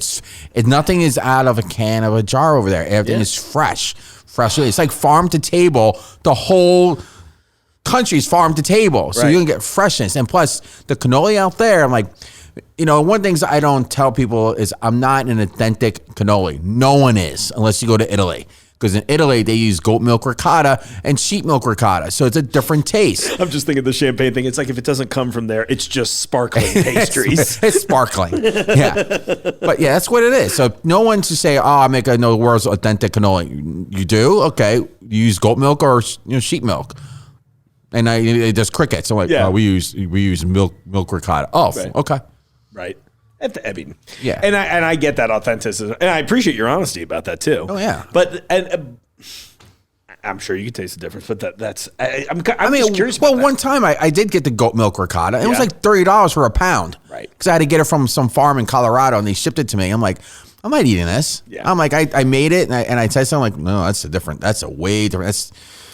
Nothing is out of a can of a jar over there. Everything is fresh. It's like farm to table. The whole country's farm to table. So Right. you can get freshness. And plus the cannoli out there, I'm like, one of the things I don't tell people is I'm not an authentic cannoli. No one is, unless you go to Italy. Because in Italy, they use goat milk ricotta and sheep milk ricotta. So it's a different taste. I'm just thinking the champagne thing. It's like if it doesn't come from there, it's just sparkling pastries. It's sparkling. Yeah. But yeah, that's what it is. So no one to say, I make the world's authentic cannoli. You do? Okay. You use goat milk or sheep milk. And there's crickets. I'm like, we use milk ricotta. Oh, Right. okay. Right. I mean, Yeah. and I get that authenticity, and I appreciate your honesty about that too. Oh, yeah. But I'm sure you can taste the difference. But that's I'm just curious. Well, about one time I did get the goat milk ricotta. It was Yeah. like $30 for a pound. Right. Because I had to get it from some farm in Colorado, and they shipped it to me. I'm like, I'm not eating this. Yeah. I'm like, I made it, and I tasted it. I'm like, no, that's a way different.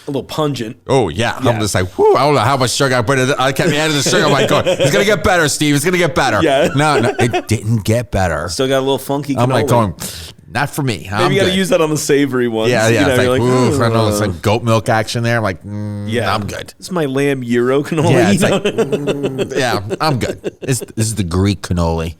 little pungent. Oh, yeah. I'm just like, whoo, I don't know how much sugar I put in it. I kept adding the sugar. I'm like, it's going to get better, Steve. It's going to get better. Yeah. No, it didn't get better. Still got a little funky cannoli. I'm like going, not for me. Maybe you got to use that on the savory ones. Yeah. You know, It's like, you're like, ooh, I know, it's like goat milk action there. I'm like, yeah, I'm good. This is my lamb gyro cannoli. Yeah, it's like, yeah, I'm good. This is the Greek cannoli.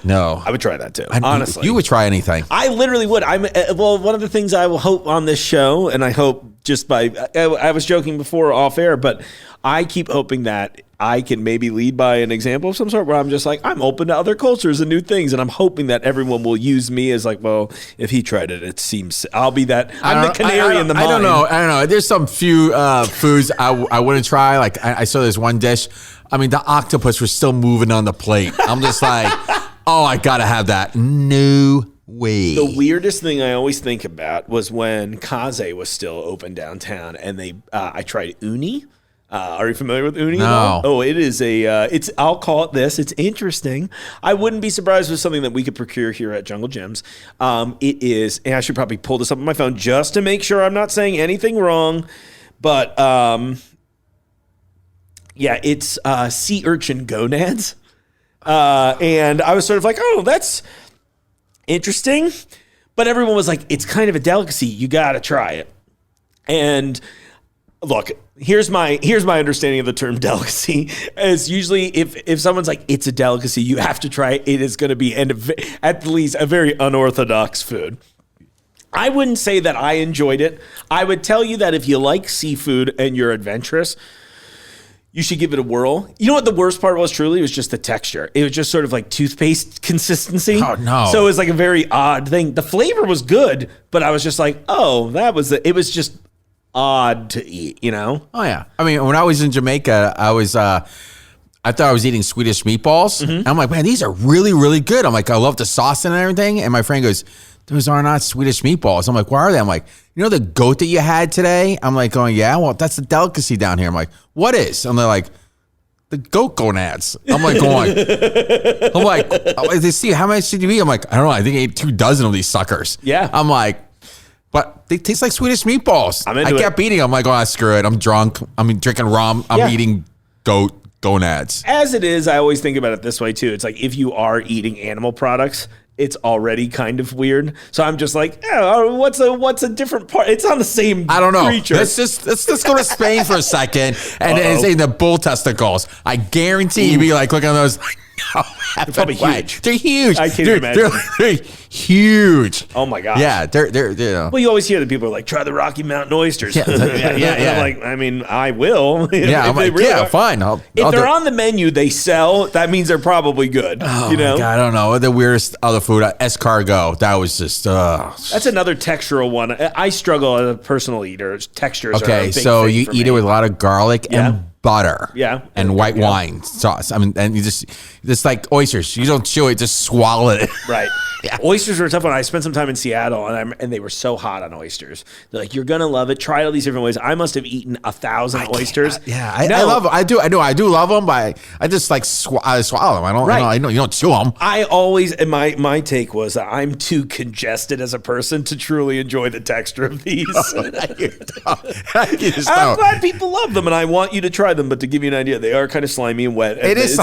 No. I would try that too, honestly. You would try anything. I literally would. Well, one of the things I will hope on this show, and I hope just by, I was joking before off air, but I keep hoping that I can maybe lead by an example of some sort where I'm just like, I'm open to other cultures and new things. And I'm hoping that everyone will use me as like, well, if he tried it, it seems I'll be that. I'm the canary in the mine. I don't know. There's some few foods I wouldn't try. Like I saw this one dish. I mean, the octopus was still moving on the plate. I'm just like, oh, I got to have that. No way. The weirdest thing I always think about was when Kaze was still open downtown and I tried uni. Are you familiar with uni? No. Oh, it is I'll call it this. It's interesting. I wouldn't be surprised with something that we could procure here at Jungle Gyms. It is, and I should probably pull this up on my phone just to make sure I'm not saying anything wrong. But yeah, it's sea urchin gonads. And I was sort of like, oh, that's interesting. But everyone was like, it's kind of a delicacy. You got to try it. And look, here's my understanding of the term delicacy. Is usually if someone's like, it's a delicacy, you have to try it. It is going to be at least a very unorthodox food. I wouldn't say that I enjoyed it. I would tell you that if you like seafood and you're adventurous, you should give it a whirl. You know what the worst part was truly? It was just the texture. It was just sort of like toothpaste consistency. Oh, no. So it was like a very odd thing. The flavor was good, but I was just like, oh, it was just odd to eat, you know? Oh, yeah. I mean, when I was in Jamaica, I thought I was eating Swedish meatballs. Mm-hmm. I'm like, man, these are really, really good. I'm like, I love the sauce and everything. And my friend goes, those are not Swedish meatballs. I'm like, where are they? I'm like, you know the goat that you had today? I'm like going, yeah, well, that's the delicacy down here. I'm like, what is? And they're like, the goat gonads. I'm like going, they see how much did you eat? I'm like, I don't know. I think I ate 24 of these suckers. Yeah. I'm like, but they taste like Swedish meatballs. I kept eating. I'm like, oh, screw it. I'm drunk. I'm drinking rum. I'm eating goat gonads. As it is, I always think about it this way too. It's like if you are eating animal products, it's already kind of weird. So I'm just like, what's a different part? It's on the same I don't know. creature. Let's go to Spain for a second and say the bull testicles. I guarantee you'd be like, look at those. No, they're probably huge. They're huge. I can't imagine. They're huge. Oh my gosh. Yeah, they're Well, you always hear that people are like, try the Rocky Mountain oysters. Yeah. I'm like, I mean, I will. Yeah, I'm like, yeah, fine. If they're on the menu, they sell. That means they're probably good. Oh, you know? my God, I don't know. The weirdest other food, escargot. That was just. That's another textural one. I struggle as a personal eater. Textures. Okay, are a big so thing you for eat me. it with a lot of garlic and butter. Yeah. And white wine sauce. I mean, and you just like oysters. You don't chew it, just swallow it. Right. Yeah. Oysters were a tough one. I spent some time in Seattle, and they were so hot on oysters. They're like, you're gonna love it. Try all these different ways. I must have eaten 1,000 oysters. I love. I do love them, but I just like I swallow them. I don't. Right. I know you don't chew them. I always, and my take was that I'm too congested as a person to truly enjoy the texture of these. I'm glad people love them, and I want you to try them. But to give you an idea, they are kind of slimy and wet. It's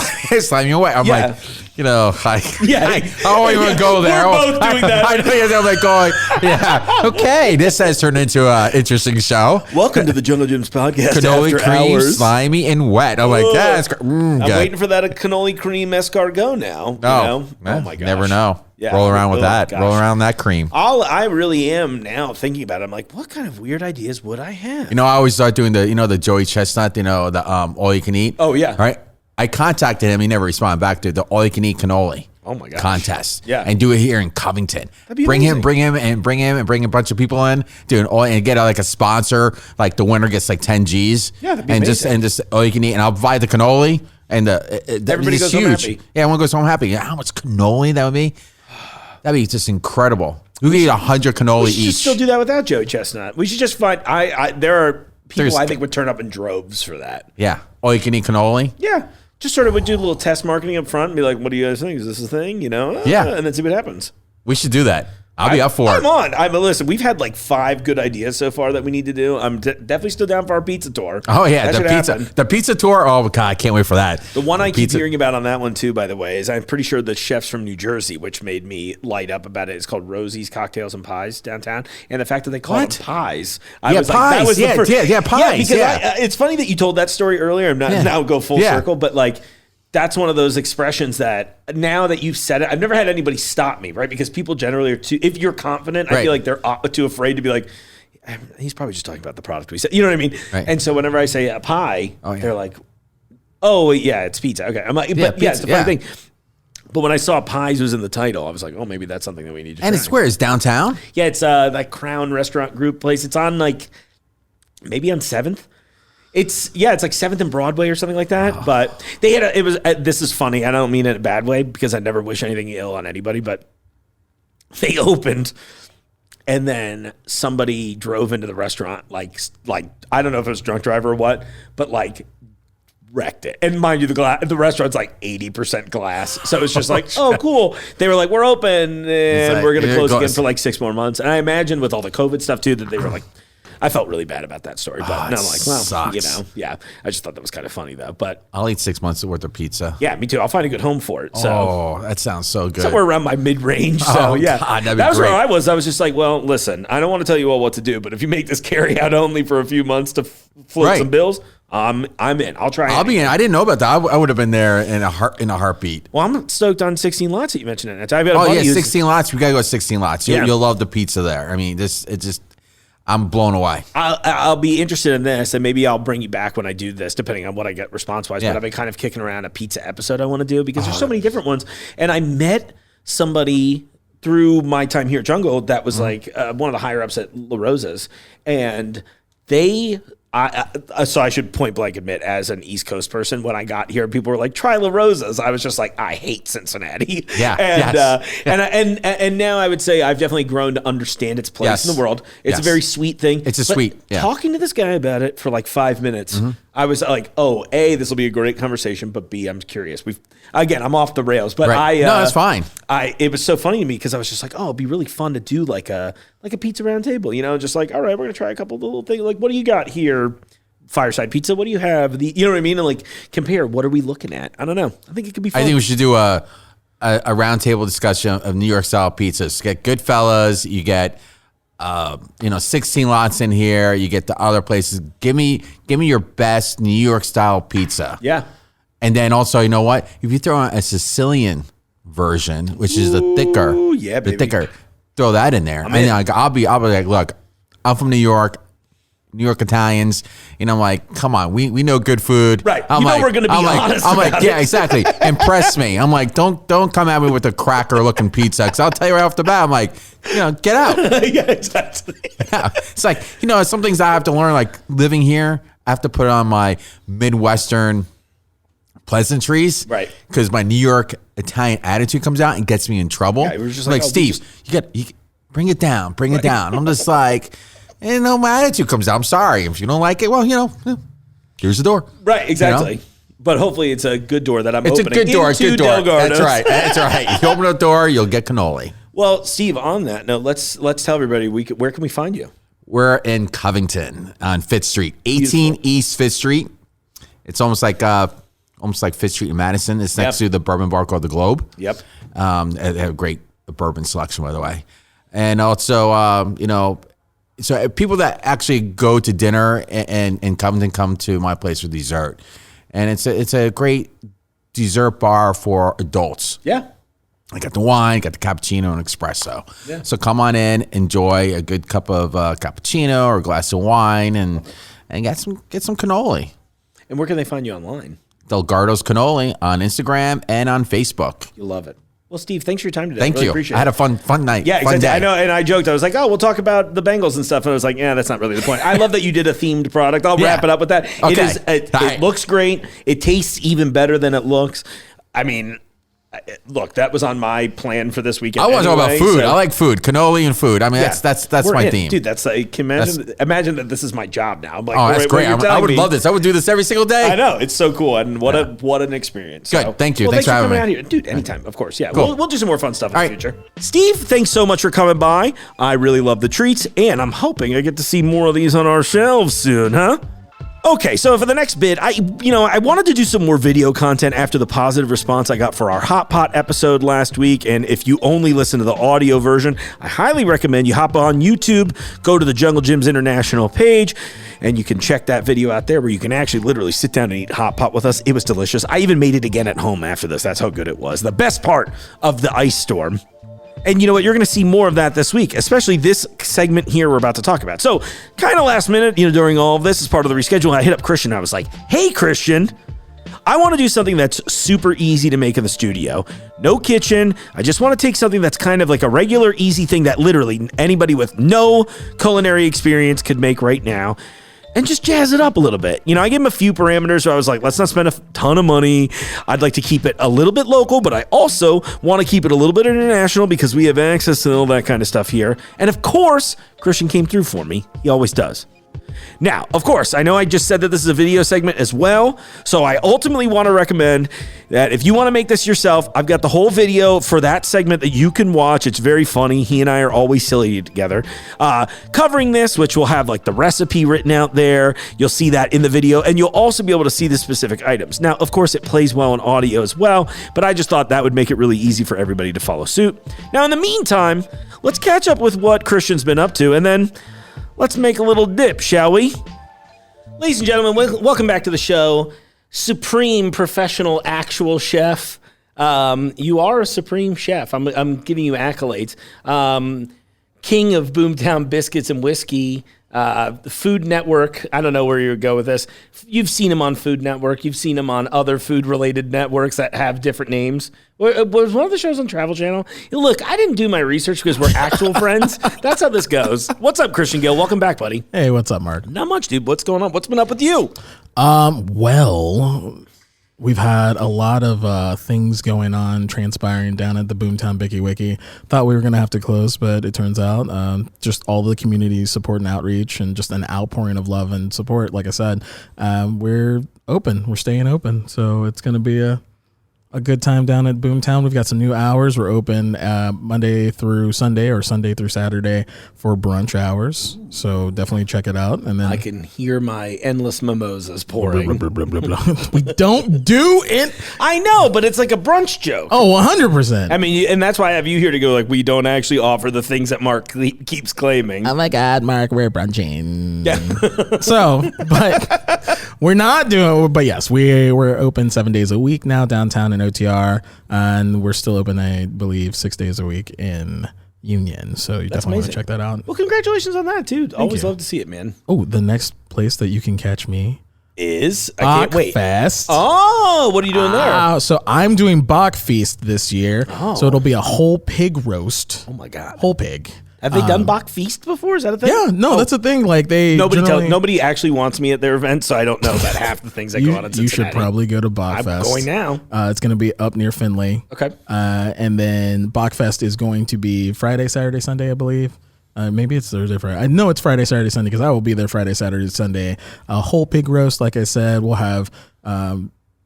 slimy and wet. I'm like, I don't even go there. We're both doing that. I know. I'm like going, yeah. Okay, this has turned into an interesting show. Welcome to the Jungle Gyms podcast. Cannoli after cream, hours. slimy and wet. I'm like, yeah, that's great. I'm waiting for that cannoli cream escargot now. Oh my gosh. Never know. Yeah. Roll around with that. Gosh. Roll around that cream. I really am now thinking about it. I'm like, what kind of weird ideas would I have? You know, I always start doing the Joey Chestnut, the all you can eat. Oh, yeah. Right. I contacted him. He never responded back to the all you can eat cannoli. Oh my gosh. Contest. Yeah. And do it here in Covington. That'd be bring amazing. him and bring a bunch of people in, do an all and get like a sponsor. Like the winner gets like 10 G's. Yeah, that'd be and amazing. just all you can eat, and I'll provide the cannoli and Everybody goes home huge. happy. Yeah, everyone goes home happy. How much cannoli that would be? That'd be just incredible. We could eat 100 cannoli We should each. still do that without Joey Chestnut. We should just find. There are people There's- I think would turn up in droves for that. Yeah, all you can eat cannoli. Yeah. Just sort of would do a little test marketing up front and be like, what do you guys think? Is this a thing? You know? Yeah. And then see what happens. We should do that. I'll be up for it. Listen, we've had like 5 good ideas so far that we need to do. I'm definitely still down for our pizza tour. Oh yeah, That the pizza tour. Oh god, I can't wait for that. The one I keep hearing about on that one too, by the way, is I'm pretty sure the chef's from New Jersey, which made me light up about it. It's called Rosie's Cocktails and Pies downtown, and the fact that they call them pies. I was pies. Like, that was the first, pies. Yeah, because it's funny that you told that story earlier. I'm not now go full circle, but like. That's one of those expressions that now that you've said it, I've never had anybody stop me, right? Because people generally are too, if you're confident, I feel like they're too afraid to be like, he's probably just talking about the product we said. You know what I mean? Right. And so whenever I say a pie, they're like, oh, yeah, it's pizza. Okay. I'm like, but it's a funny thing. But when I saw pies was in the title, I was like, oh, maybe that's something that we need to try. And it's where? It's downtown? Yeah, it's that Crown Restaurant Group place. It's on like, maybe on 7th. It's like 7th and Broadway or something like that. But they had this is funny. I don't mean it in a bad way because I never wish anything ill on anybody, but they opened and then somebody drove into the restaurant like I don't know if it was a drunk driver or what, but like wrecked it. And mind you, the restaurant's like 80% glass. So it's just like, oh, cool. They were like, we're open and we're going to close again for like 6 more months. And I imagine with all the COVID stuff too, that they were like, I felt really bad about that story, but now I'm like, well, sucks. I just thought that was kind of funny though. But I'll eat 6 months worth of pizza. Yeah, me too. I'll find a good home for it. So that sounds so good. Somewhere around my mid-range. So God, that'd be that was great. where I was. I was just like, well, listen, I don't want to tell you all what to do, but if you make this carry out only for a few months to float some bills, I'm in. I'll try. I'll be in. I didn't know about that. I would have been there in a heartbeat. Well, I'm stoked on 16 Lots that you mentioned it. 16 Lots. We gotta go to 16 Lots. You'll love the pizza there. I mean, I'm blown away. I'll be interested in this, and maybe I'll bring you back when I do this, depending on what I get response-wise. Yeah. But I've been kind of kicking around a pizza episode I want to do because there's so many different ones. And I met somebody through my time here at Jungle that was like one of the higher-ups at La Rosa's, and they... so I should point blank admit, as an East Coast person, when I got here, people were like, "Try La Rosa's." I was just like, "I hate Cincinnati." Yeah, and now I would say I've definitely grown to understand its place in the world. It's a very sweet thing. It's sweet. Yeah. Talking to this guy about it for like 5 minutes, I was like, "Oh, A, this will be a great conversation," but B, I'm curious. I'm off the rails, but no, that's fine. It was so funny to me because I was just like, "Oh, it'd be really fun to do like a pizza round table," just like, all right, we're gonna try a couple of little things. Like, what do you got here? Fireside pizza. What do you have? You know what I mean? And like compare. What are we looking at? I don't know. I think it could be fun. I think we should do a roundtable discussion of New York style pizzas. You get Goodfellas. You get 16 Lots in here. You get the other places. Give me your best New York style pizza. Yeah. And then also, you know what? If you throw on a Sicilian version, which is the thicker, throw that in there. I'll be like, look, I'm from New York Italians, I'm like, come on, we know good food, right? We're gonna be honest. I'm like, yeah, exactly. Impress me. I'm like, don't come at me with a cracker looking pizza, because I'll tell you right off the bat, I'm like, get out. Yeah, exactly. Yeah. It's like, some things I have to learn, like living here, I have to put on my Midwestern pleasantries, right? Because my New York Italian attitude comes out and gets me in trouble. Yeah, we're just like, Steve, you bring it down. I'm just like, my attitude comes out. I'm sorry if you don't like it. Well, here's the door. Right, exactly. But hopefully, it's a good door that I'm opening. It's a good door. Into Del Gardo's. That's right. You open the door, you'll get cannoli. Well, Steve, on that note, let's tell everybody where can we find you? We're in Covington on Fifth Street, 18 East Fifth Street. It's almost like Fifth Street in Madison. It's next to the bourbon bar called the Globe. Yep. They have a great bourbon selection, by the way, and also so people that actually go to dinner and come to my place for dessert, and it's a great dessert bar for adults. Yeah. I got the wine, got the cappuccino and espresso. Yeah. So come on in, enjoy a good cup of cappuccino or a glass of wine, and get some cannoli. And where can they find you online? Del Gardo's Cannoli on Instagram and on Facebook. You love it. Well, Steve, thanks for your time today. Thank you. Appreciate it. I had a fun night. Yeah, fun exactly. day. I know, and I joked. I was like, "Oh, we'll talk about the Bengals and stuff." And I was like, "Yeah, that's not really the point." I love that you did a themed product. I'll wrap it up with that. Okay. It looks great. It tastes even better than it looks. I mean, Look, that was on my plan for this weekend. I want to talk about food. So I like food, cannoli and food. I mean, that's we're my in. theme. Dude, that's like, imagine that this is my job now. I'm like, Oh, that's what great. you're I telling would me- love this. I would do this every single day. I know, it's so cool, and what an experience. Good. So, Thank you. Well, Thanks for having coming me. out here, dude. Anytime, of course. Yeah, Cool. we'll do some more fun stuff in All the right. future. Steve, thanks so much for coming by. I really love the treats, and I'm hoping I get to see more of these on our shelves soon, huh? Okay, so for the next bit, I wanted to do some more video content after the positive response I got for our Hot Pot episode last week. And if you only listen to the audio version, I highly recommend you hop on YouTube, go to the Jungle Gyms International page, and you can check that video out there where you can actually literally sit down and eat hot pot with us. It was delicious. I even made it again at home after this. That's how good it was. The best part of the ice storm. And you know what? You're going to see more of that this week, especially this segment here we're about to talk about. So, kind of last minute, during all of this, as part of the reschedule, I hit up Christian. I was like, hey, Christian, I want to do something that's super easy to make in the studio. No kitchen. I just want to take something that's kind of like a regular, easy thing that literally anybody with no culinary experience could make right now. And just jazz it up a little bit. I gave him a few parameters where I was like, let's not spend a ton of money. I'd like to keep it a little bit local, but I also want to keep it a little bit international because we have access to all that kind of stuff here. And of course, Christian came through for me. He always does. Now, of course, I know I just said that this is a video segment as well, so I ultimately want to recommend that if you want to make this yourself, I've got the whole video for that segment that you can watch. It's very funny. He and I are always silly together. Covering this, which will have like the recipe written out there. You'll see that in the video, and you'll also be able to see the specific items. Now, of course, it plays well in audio as well, but I just thought that would make it really easy for everybody to follow suit. Now, in the meantime, let's catch up with what Christian's been up to, and then let's make a little dip, shall we? Ladies and gentlemen, welcome back to the show. Supreme professional actual chef. You are a supreme chef. I'm giving you accolades. King of Boomtown Biscuits and Whiskey. The Food Network. I don't know where you would go with this. You've seen him on Food Network. You've seen him on other food-related networks that have different names. Was one of the shows on Travel Channel? Look, I didn't do my research because we're actual friends. That's how this goes. What's up, Christian Gill? Welcome back, buddy. Hey, what's up, Mark? Not much, dude. What's going on? What's been up with you? Well, we've had a lot of things going on, transpiring down at the Boomtown Bicky Wiki. Thought we were going to have to close, but it turns out just all the community support and outreach and just an outpouring of love and support. Like I said, we're open. We're staying open. So it's going to be a good time down at Boomtown. We've got some new hours. We're open Monday through Sunday or Sunday through Saturday for brunch hours. So definitely check it out. And then I can hear my endless mimosas pouring. we don't do it. I know, but it's like a brunch joke. Oh, 100%. I mean, and that's why I have you here to go, like, we don't actually offer the things that Mark keeps claiming. Oh my God, Mark, we're brunching. Yeah. So, but we're not doing, but yes, we're open 7 days a week now downtown in OTR, and we're still open, I believe, 6 days a week in Union. So you definitely want to check that out. Well, congratulations on that, dude. Always you. love to see it, man. Oh, the next place that you can catch me I can't wait. Fest. Oh, what are you doing there? So I'm doing Bach Feast this year. Oh. So it'll be a whole pig roast. Oh my God. Whole pig. Have they done Bach Feast before? Is that a thing? Yeah, no, that's a thing. Like nobody actually wants me at their event, so I don't know about half the things that go on in Cincinnati. You should probably go to Bach Fest. I'm going now. It's going to be up near Findlay. Okay. And then Bach Fest is going to be Friday, Saturday, Sunday, I believe. Maybe it's Thursday, Friday. I know it's Friday, Saturday, Sunday because I will be there Friday, Saturday, Sunday. A whole pig roast, like I said. We'll have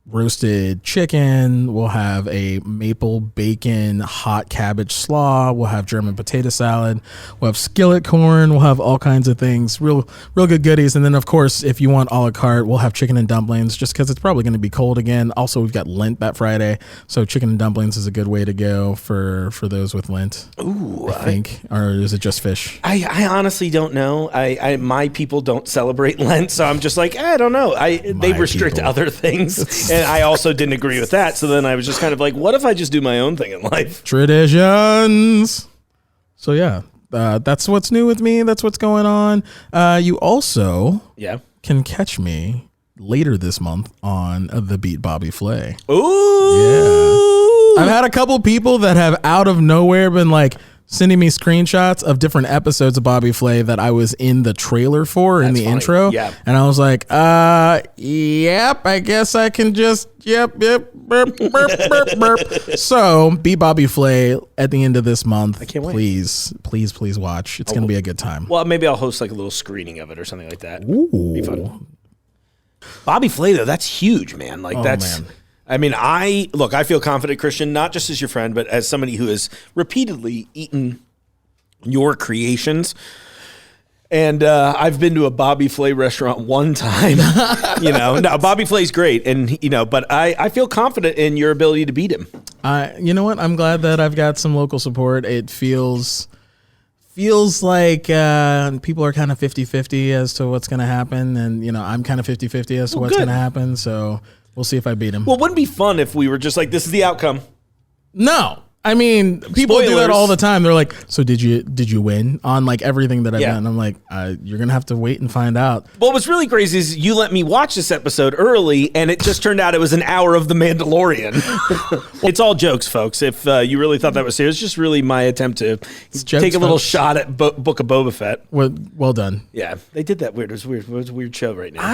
roasted chicken. We'll have a maple bacon hot cabbage slaw. We'll have German potato salad. We'll have skillet corn. We'll have all kinds of things, real good goodies. And then, of course, if you want a la carte, we'll have chicken and dumplings just because it's probably going to be cold again. Also, we've got Lent that Friday, so chicken and dumplings is a good way to go for those with Lent. Ooh, I think, or is it just fish? I honestly don't know. My people don't celebrate Lent, so I'm just like, I don't know. They restrict other things. And I also didn't agree with that. So then I was just kind of like, what if I just do my own thing in life? Traditions. So yeah, that's what's new with me. That's what's going on. You also can catch me later this month on the Beat Bobby Flay. Ooh. Yeah. I've had a couple people that have out of nowhere been like, sending me screenshots of different episodes of Bobby Flay that I was in the trailer for in the funny. intro. Yeah. And I was like, yep, I guess I can just, yep, burp, burp, burp. So be Bobby Flay at the end of this month. I can't wait. Please watch. It's going to be a good time. Well, maybe I'll host like a little screening of it or something like that. Ooh. Be fun. Bobby Flay, though, that's huge, man. Like, that's. Man. I mean, I feel confident, Christian, not just as your friend, but as somebody who has repeatedly eaten your creations. And I've been to a Bobby Flay restaurant one time. No, Bobby Flay's great, and but I feel confident in your ability to beat him. You know what? I'm glad that I've got some local support. It feels like people are kind of 50-50 as to what's going to happen, and I'm kind of 50-50 as to what's going to happen. So we'll see if I beat him. Well, wouldn't it be fun if we were just like, this is the outcome? No. I mean, people do that Spoilers. all the time. They're like, so did you win on like everything that I've done? I'm like, you're going to have to wait and find out. What was really crazy is you let me watch this episode early, and it just turned out it was an hour of The Mandalorian. It's all jokes, folks. If you really thought that was serious, it's just really my attempt to take a little shot at Book of Boba Fett. Well done. Yeah, they did that weird. It was weird. It was a weird show right now.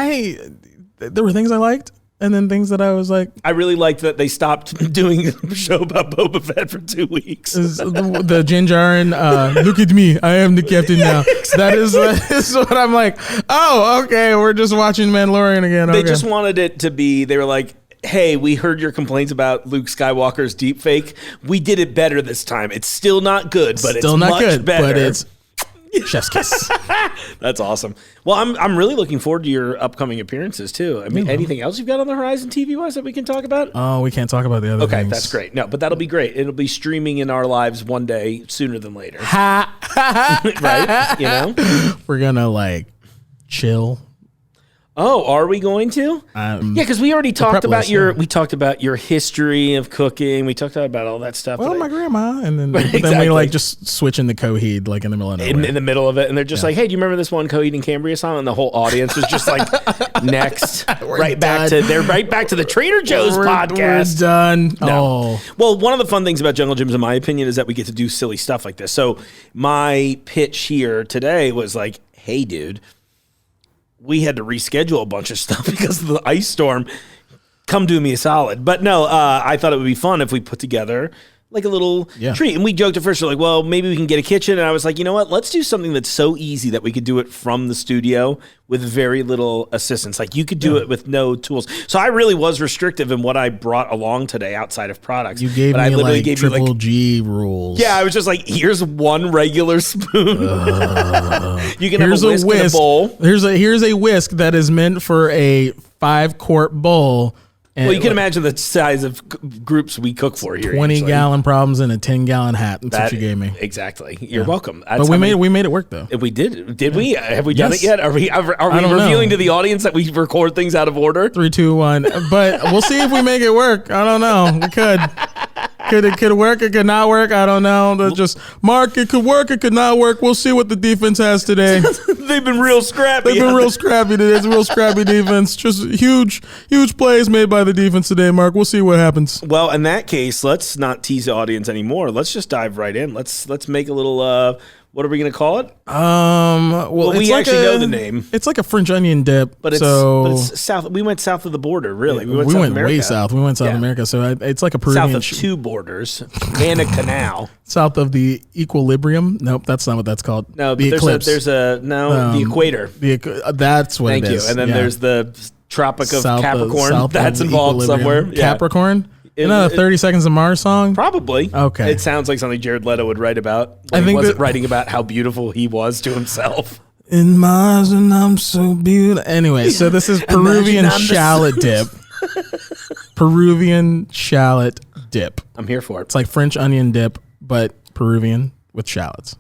There were things I liked, and then things that I was like, I really liked that they stopped doing a show about Boba Fett for 2 weeks. the Din Djarin, look at me, I am the captain now. Exactly. That is what I'm like. Oh, okay, we're just watching Mandalorian again. They Okay. just wanted it to be, they were like, hey, we heard your complaints about Luke Skywalker's deepfake. We did it better this time. It's still not good, but Still it's not much good, better. but it's chef's kiss. That's awesome. Well, I'm really looking forward to your upcoming appearances too. I mean, anything else you've got on the horizon TV-wise that we can talk about? Oh, we can't talk about the other Okay, things. that's great. No, but that'll be great. It'll be streaming in our lives one day sooner than later. Right? We're gonna like chill. Oh, are we going to? Yeah, because we already talked prep about list, yeah. we talked about your history of cooking. We talked about all that stuff. Well, that my grandma, and then Exactly. then we like just switch into Coheed like in the middle of nowhere. in the middle of it, and they're just like, "Hey, do you remember this one Coheed and Cambria song?" And the whole audience was just like, "Next, right back to the Trader Joe's podcast." We're done. No. Oh, Well, one of the fun things about Jungle Gyms, in my opinion, is that we get to do silly stuff like this. So my pitch here today was like, "Hey, dude, we had to reschedule a bunch of stuff because of the ice storm. Come do me a solid." But no, I thought it would be fun if we put together like a little treat. And we joked at first, we're like, well, maybe we can get a kitchen. And I was like, you know what? Let's do something that's so easy that we could do it from the studio with very little assistance. Like you could do it with no tools. So I really was restrictive in what I brought along today outside of products. you gave But me like you triple G rules. yeah, I was just like, here's one regular spoon. You can Here's have a whisk in a bowl. Here's a whisk that is meant for a 5-quart bowl. And Well, you can imagine the size of groups we cook for here. 20-gallon problems in a 10-gallon hat. That's what you gave me. Exactly. You're welcome. But we made it work though. We did. Did we? Have we done Yes. it yet? Are we don't revealing know. to the audience that we record things out of order? 3, 2, 1. But we'll see if we make it work. I don't know. We could. Could work? It could not work. I don't know. That's just Mark. It could work. It could not work. We'll see what the defense has today. They've been real scrappy. They've been real scrappy today. It's a real scrappy defense. Just huge plays made by the defense today, Mark. We'll see what happens. Well, in that case, let's not tease the audience anymore. Let's just dive right in. Let's make a little. What are we going to call it? Well, we it's like actually know the name. It's like a French onion dip. But it's south. We went south of the border. Really, we went South America. way south. We went South Yeah. America. So it's like a South Peruvian of two borders and a canal. south of the equilibrium. Nope, that's not what that's called. No, the but eclipse. the equator. That's what Thank it you. is. And then Yeah. there's the Tropic of South Capricorn. south That's of involved equilibrium. somewhere. Yeah. Capricorn. Isn't that a 30 Seconds of Mars song? Probably. Okay. It sounds like something Jared Leto would write about. I He think wasn't that- writing about how beautiful he was to himself. In Mars and I'm so beautiful. Anyway, so this is Peruvian I'm the shallot dip. Peruvian shallot dip. I'm here for it. It's like French onion dip, but Peruvian with shallots.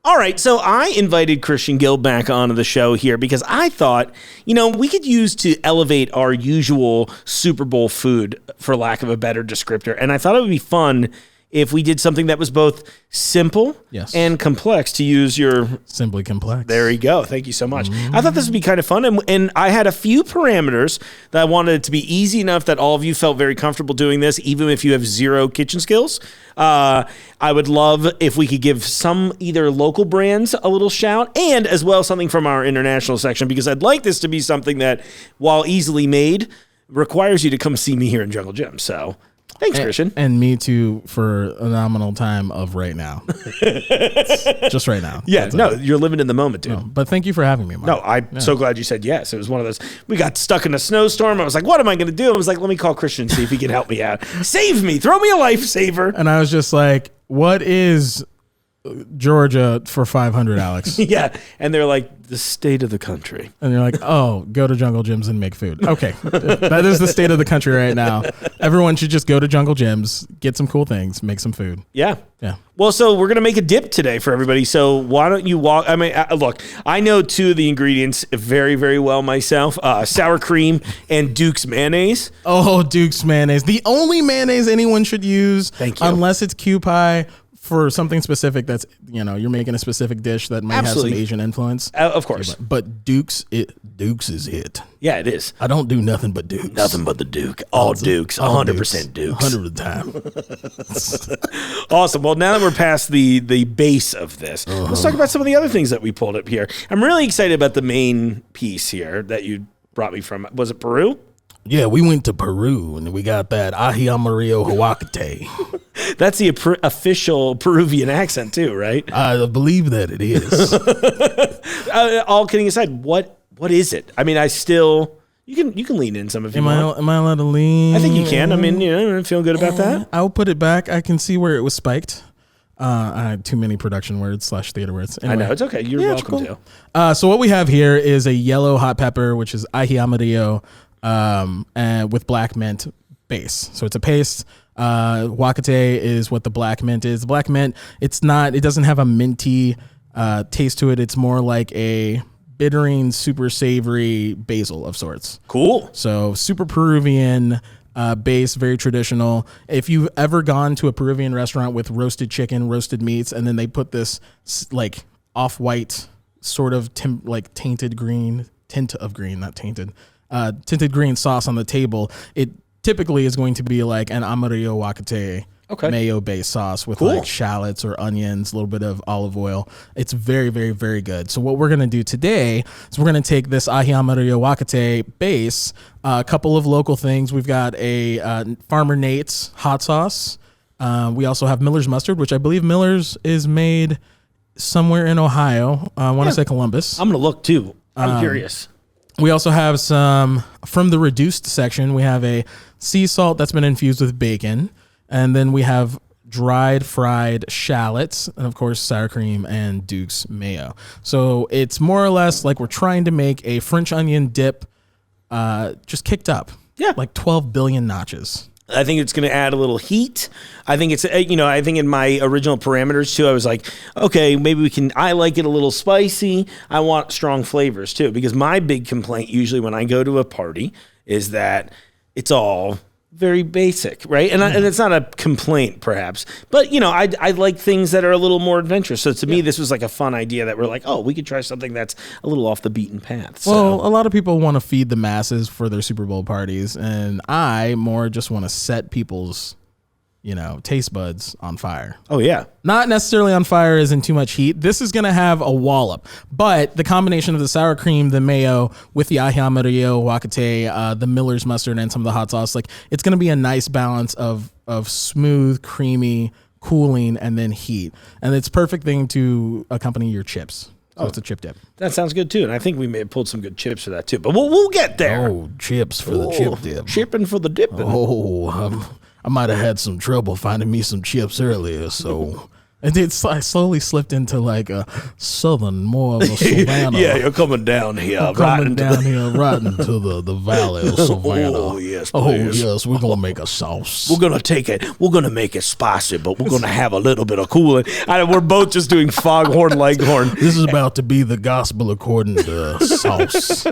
All right, so I invited Christian Gill back onto the show here because I thought, we could use to elevate our usual Super Bowl food, for lack of a better descriptor. And I thought it would be fun if we did something that was both simple and complex, to use your... Simply complex. There you go. Thank you so much. I thought this would be kind of fun. And I had a few parameters that I wanted it to be easy enough that all of you felt very comfortable doing this, even if you have zero kitchen skills. I would love if we could give some either local brands a little shout and as well something from our international section, because I'd like this to be something that, while easily made, requires you to come see me here in Jungle Gym. So... Thanks, Christian. And me too, for a nominal time of right now. Just right now. Yeah, you're living in the moment, dude. No, but thank you for having me, Mark. No, I'm so glad you said yes. It was one of those, we got stuck in a snowstorm. I was like, what am I going to do? I was like, let me call Christian and see if he can help me out. Save me. Throw me a lifesaver. And I was just like, what is Georgia for 500, Alex? Yeah. And they're like, the state of the country. And you're like, oh, go to Jungle Gyms and make food. Okay. That is the state of the country right now. Everyone should just go to Jungle Gyms, get some cool things, make some food. Yeah. Yeah. Well, so we're going to make a dip today for everybody. So why don't you walk? I mean, look, I know two of the ingredients very, very well myself. Sour cream and Duke's mayonnaise. Oh, Duke's mayonnaise. The only mayonnaise anyone should use. Thank you. Unless it's Q pie. For something specific that's, you're making a specific dish that might have some Asian influence. Of course. But Duke's is it. Yeah, it is. I don't do nothing but Duke's. Nothing but the Duke. All Dukes. 100% Dukes. 100 of the time. Awesome. Well, now that we're past the base of this, let's talk about some of the other things that we pulled up here. I'm really excited about the main piece here that you brought me from. Was it Peru? Yeah, we went to Peru and we got that ají amarillo huacate. That's the official Peruvian accent too, right? I believe that it is. All kidding aside, what is it? I mean, you can lean in some if you want. Am I allowed to lean? I think you can. I mean, I'm feeling good about that. I'll put it back. I can see where it was spiked. I had too many production words / theater words. Anyway. I know, it's okay. You're welcome to. So what we have here is a yellow hot pepper, which is ají amarillo, and with black mint base. So it's a paste. Huacate is what the black mint is. The black mint, it doesn't have a minty taste to it. It's more like a bittering, super savory basil of sorts. Cool. So super Peruvian base, very traditional. If you've ever gone to a Peruvian restaurant with roasted chicken, roasted meats, and then they put this like off-white sort of tainted green, tinted green sauce on the table, it typically is going to be like an amarillo huacate mayo-based sauce with like shallots or onions, a little bit of olive oil. It's very, very, very good. So what we're going to do today is we're going to take this ají amarillo huacate base, a couple of local things. We've got a Farmer Nate's hot sauce. We also have Miller's mustard, which I believe Miller's is made somewhere in Ohio. I want to say Columbus. I'm going to look too. I'm curious. We also have some from the reduced section. We have a sea salt that's been infused with bacon. And then we have dried fried shallots, and of course, sour cream and Duke's mayo. So it's more or less like we're trying to make a French onion dip just kicked up. Yeah. Like 12 billion notches. I think it's going to add a little heat. I think it's, I think in my original parameters too, I was like, okay, maybe I like it a little spicy. I want strong flavors too, because my big complaint usually when I go to a party is that it's all very basic, right? And it's not a complaint, perhaps, but I like things that are a little more adventurous. So to me, this was like a fun idea that we're like, oh, we could try something that's a little off the beaten path. So. Well, a lot of people want to feed the masses for their Super Bowl parties, and I more just want to set people's, taste buds on fire. Oh yeah, not necessarily on fire as in too much heat. This is gonna have a wallop, but the combination of the sour cream, the mayo, with the ají amarillo, huacate, the Miller's mustard, and some of the hot sauce, like it's gonna be a nice balance of smooth, creamy, cooling, and then heat, and it's perfect thing to accompany your chips. So it's a chip dip. That sounds good too, and I think we may have pulled some good chips for that too. But we'll get there. Oh, chips for the chip dip. Chipping for the dipping. Oh, I might have had some trouble finding me some chips earlier, so I slowly slipped into like a southern, more of a Savannah. Yeah, you're coming down here. I'm coming down here right into the valley of Savannah. Oh, yes, Oh, please. yes, we're going to make a sauce. We're going to make it spicy, but we're going to have a little bit of cooling. We're both just doing foghorn leghorn. This is about to be the gospel according to sauce.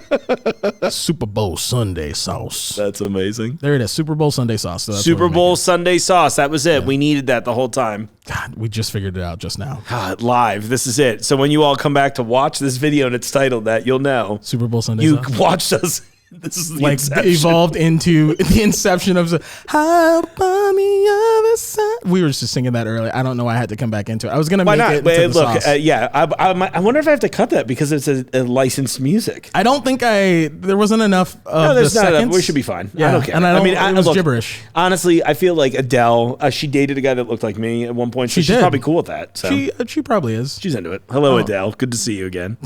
Super Bowl Sunday sauce. That's amazing. There it is, Super Bowl Sunday sauce. So that's Super what we're Bowl making. Sunday sauce. That was it. We needed that the whole time. God, we just figured it out just now. Live. This is it. So when you all come back to watch this video and it's titled that, you'll know. Super Bowl Sunday You sauce. watched us. This is the Like inception. evolved into the inception of how on the other side. We were just singing that earlier. I don't know why I had to come back into it. I was gonna Why make not? it into the Look, sauce. yeah. I wonder if I have to cut that because it's a licensed music. I don't think there wasn't enough of No, there's the not enough. seconds. We should be fine. Yeah, I don't care. and it was look, gibberish. Honestly, I feel like Adele. She dated a guy that looked like me at one point. So She she's did. probably cool with that. So She probably is. she's into it. Hello, Adele. Good to see you again.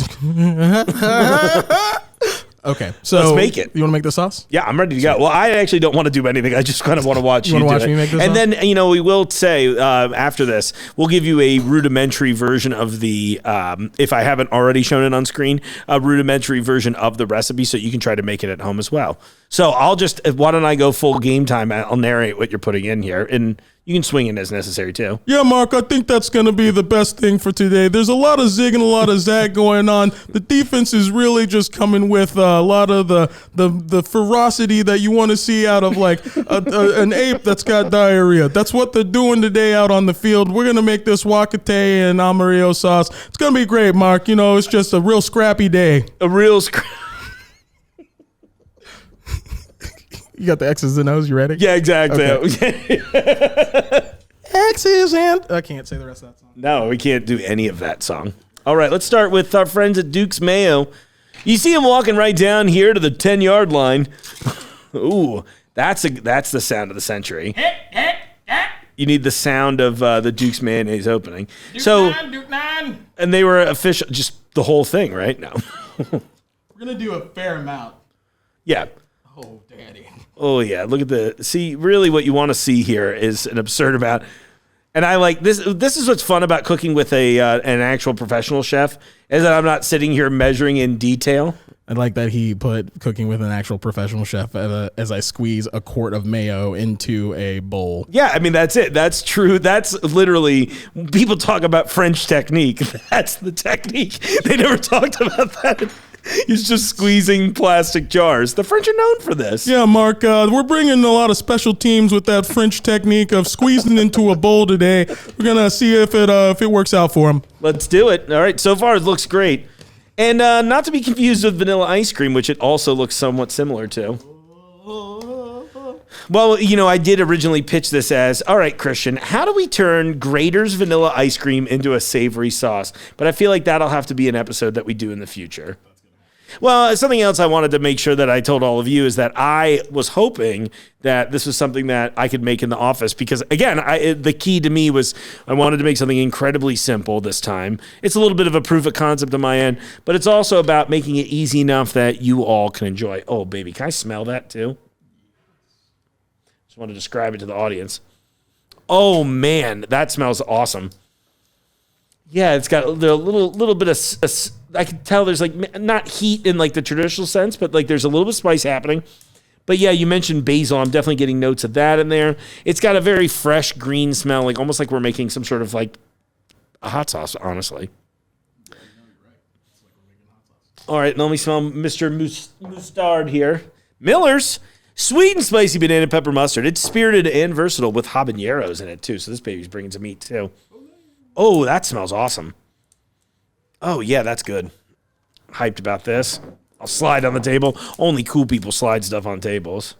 Okay, so Let's make it. You want to make the sauce? Yeah, I'm ready to go. Well, I actually don't want to do anything. I just kind of want to watch you wanna do watch it. me make this and sauce? then, we will say after this, we'll give you a rudimentary version of the, if I haven't already shown it on screen, a rudimentary version of the recipe so you can try to make it at home as well. So why don't I go full game time? I'll narrate what you're putting in here, and you can swing it as necessary too. Yeah, Mark, I think that's going to be the best thing for today. There's a lot of zig and a lot of zag going on. The defense is really just coming with a lot of the ferocity that you want to see out of like an ape that's got diarrhea. That's what they're doing today out on the field. We're going to make this wakate and amarillo sauce. It's going to be great, Mark. It's just a real scrappy day. A real You got the X's and O's. You ready? Yeah, exactly. Okay. X's and... I can't say the rest of that song. No, we can't do any of that song. All right, let's start with our friends at Duke's Mayo. You see him walking right down here to the 10-yard line. Ooh, that's the sound of the century. You need the sound of the Duke's mayonnaise opening. Duke 9. And they were official, just the whole thing, right? No. We're going to do a fair amount. Yeah. Oh, daddy. Oh, yeah. Look at see, really what you want to see here is an absurd amount. And I like this. This is what's fun about cooking with an actual professional chef is that I'm not sitting here measuring in detail. I like that he put cooking with an actual professional chef as I squeeze a quart of mayo into a bowl. Yeah, I mean, that's it. That's true. That's literally, people talk about French technique. That's the technique. They never talked about that. He's just squeezing plastic jars. The French are known for this. Yeah, Mark, we're bringing a lot of special teams with that French technique of squeezing into a bowl today. We're going to see if it works out for them. Let's do it. All right, so far it looks great. And not to be confused with vanilla ice cream, which it also looks somewhat similar to. Well, I did originally pitch this as, all right, Christian, how do we turn Grater's vanilla ice cream into a savory sauce? But I feel like that'll have to be an episode that we do in the future. Well, something else I wanted to make sure that I told all of you is that I was hoping that this was something that I could make in the office because, again, the key to me was I wanted to make something incredibly simple this time. It's a little bit of a proof of concept on my end, but it's also about making it easy enough that you all can enjoy. Oh, baby, can I smell that too? Just want to describe it to the audience. Oh, man, that smells awesome. Yeah, it's got a little bit of, I can tell there's like not heat in like the traditional sense, but like there's a little bit of spice happening. But yeah, you mentioned basil. I'm definitely getting notes of that in there. It's got a very fresh green smell, like almost like we're making some sort of like a hot sauce, honestly. All right, let me smell Mr. Mustard here. Miller's sweet and spicy banana pepper mustard. It's spirited and versatile with habaneros in it too. So this baby's bringing some meat too. Oh, that smells awesome. Oh, yeah, that's good. Hyped about this. I'll slide on the table. Only cool people slide stuff on tables.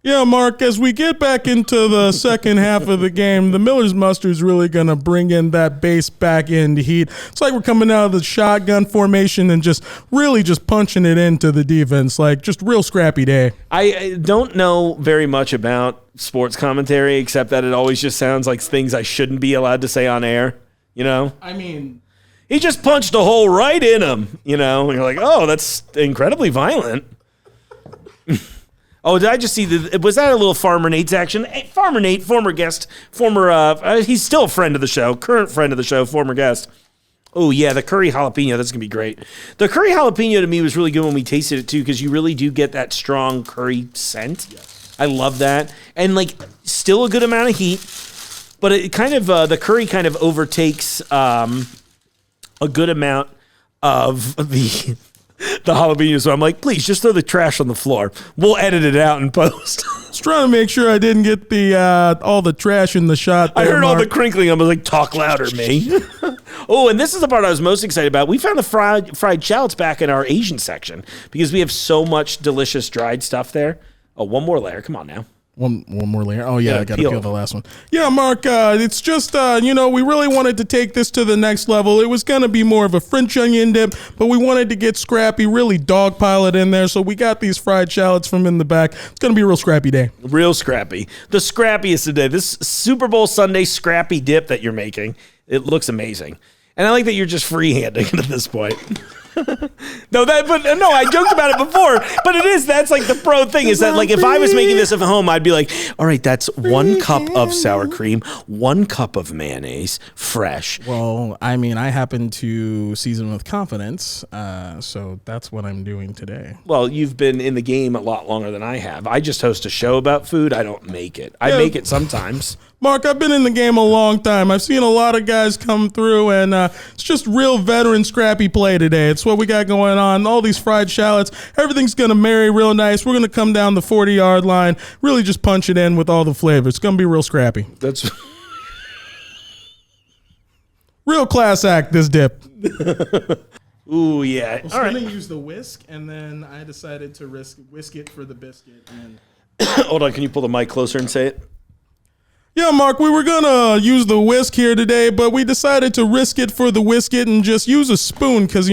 Yeah, Mark, as we get back into the second half of the game, the Miller's Mustard's really going to bring in that base back end heat. It's like we're coming out of the shotgun formation and just really just punching it into the defense, like just real scrappy day. I don't know very much about sports commentary, except that it always just sounds like things I shouldn't be allowed to say on air, I mean... He just punched a hole right in him, and you're like, oh, that's incredibly violent. Oh, did I just see was that a little Farmer Nate's action? Hey, Farmer Nate, former guest, he's still a friend of the show, current friend of the show, former guest. Oh, yeah, the curry jalapeno, that's going to be great. The curry jalapeno to me was really good when we tasted it, too, because you really do get that strong curry scent. Yes. I love that. And, like, still a good amount of heat, but it kind of, the curry kind of overtakes a good amount of the jalapeno. So I'm like, please, just throw the trash on the floor. We'll edit it out in post. Just trying to make sure I didn't get the all the trash in the shot there, I heard Mark. all the crinkling. I was like, talk louder, me. Oh, and this is the part I was most excited about. We found the fried shallots back in our Asian section because we have so much delicious dried stuff there. Oh, one more layer. Come on now. One more layer. Oh, yeah, I got to peel. peel the last one. Yeah, Mark, it's just, we really wanted to take this to the next level. It was going to be more of a French onion dip, but we wanted to get scrappy, really dogpile it in there. So we got these fried shallots from in the back. It's going to be a real scrappy day. Real scrappy. The scrappiest today. This Super Bowl Sunday scrappy dip that you're making, it looks amazing. And I like that you're just freehanding it at this point. No, I joked about it before, but that's like the pro thing is that like if I was making this at home, I'd be like, all right, that's 1 cup of sour cream, 1 cup of mayonnaise, fresh. Well, I mean, I happen to season with confidence, so that's what I'm doing today. Well, you've been in the game a lot longer than I have. I just host a show about food. I don't make it. I make it sometimes. Mark, I've been in the game a long time. I've seen a lot of guys come through, and it's just real veteran scrappy play today. It's what we got going on. All these fried shallots, everything's going to marry real nice. We're going to come down the 40-yard line, really just punch it in with all the flavor. It's going to be real scrappy. That's real class act, this dip. Ooh, yeah. I was All going right. to use the whisk, and then I decided to whisk it for the biscuit. And Hold on, can you pull the mic closer and say it? yeah, Mark, we were going to use the whisk here today, but we decided to risk it for the whisket and just use a spoon because,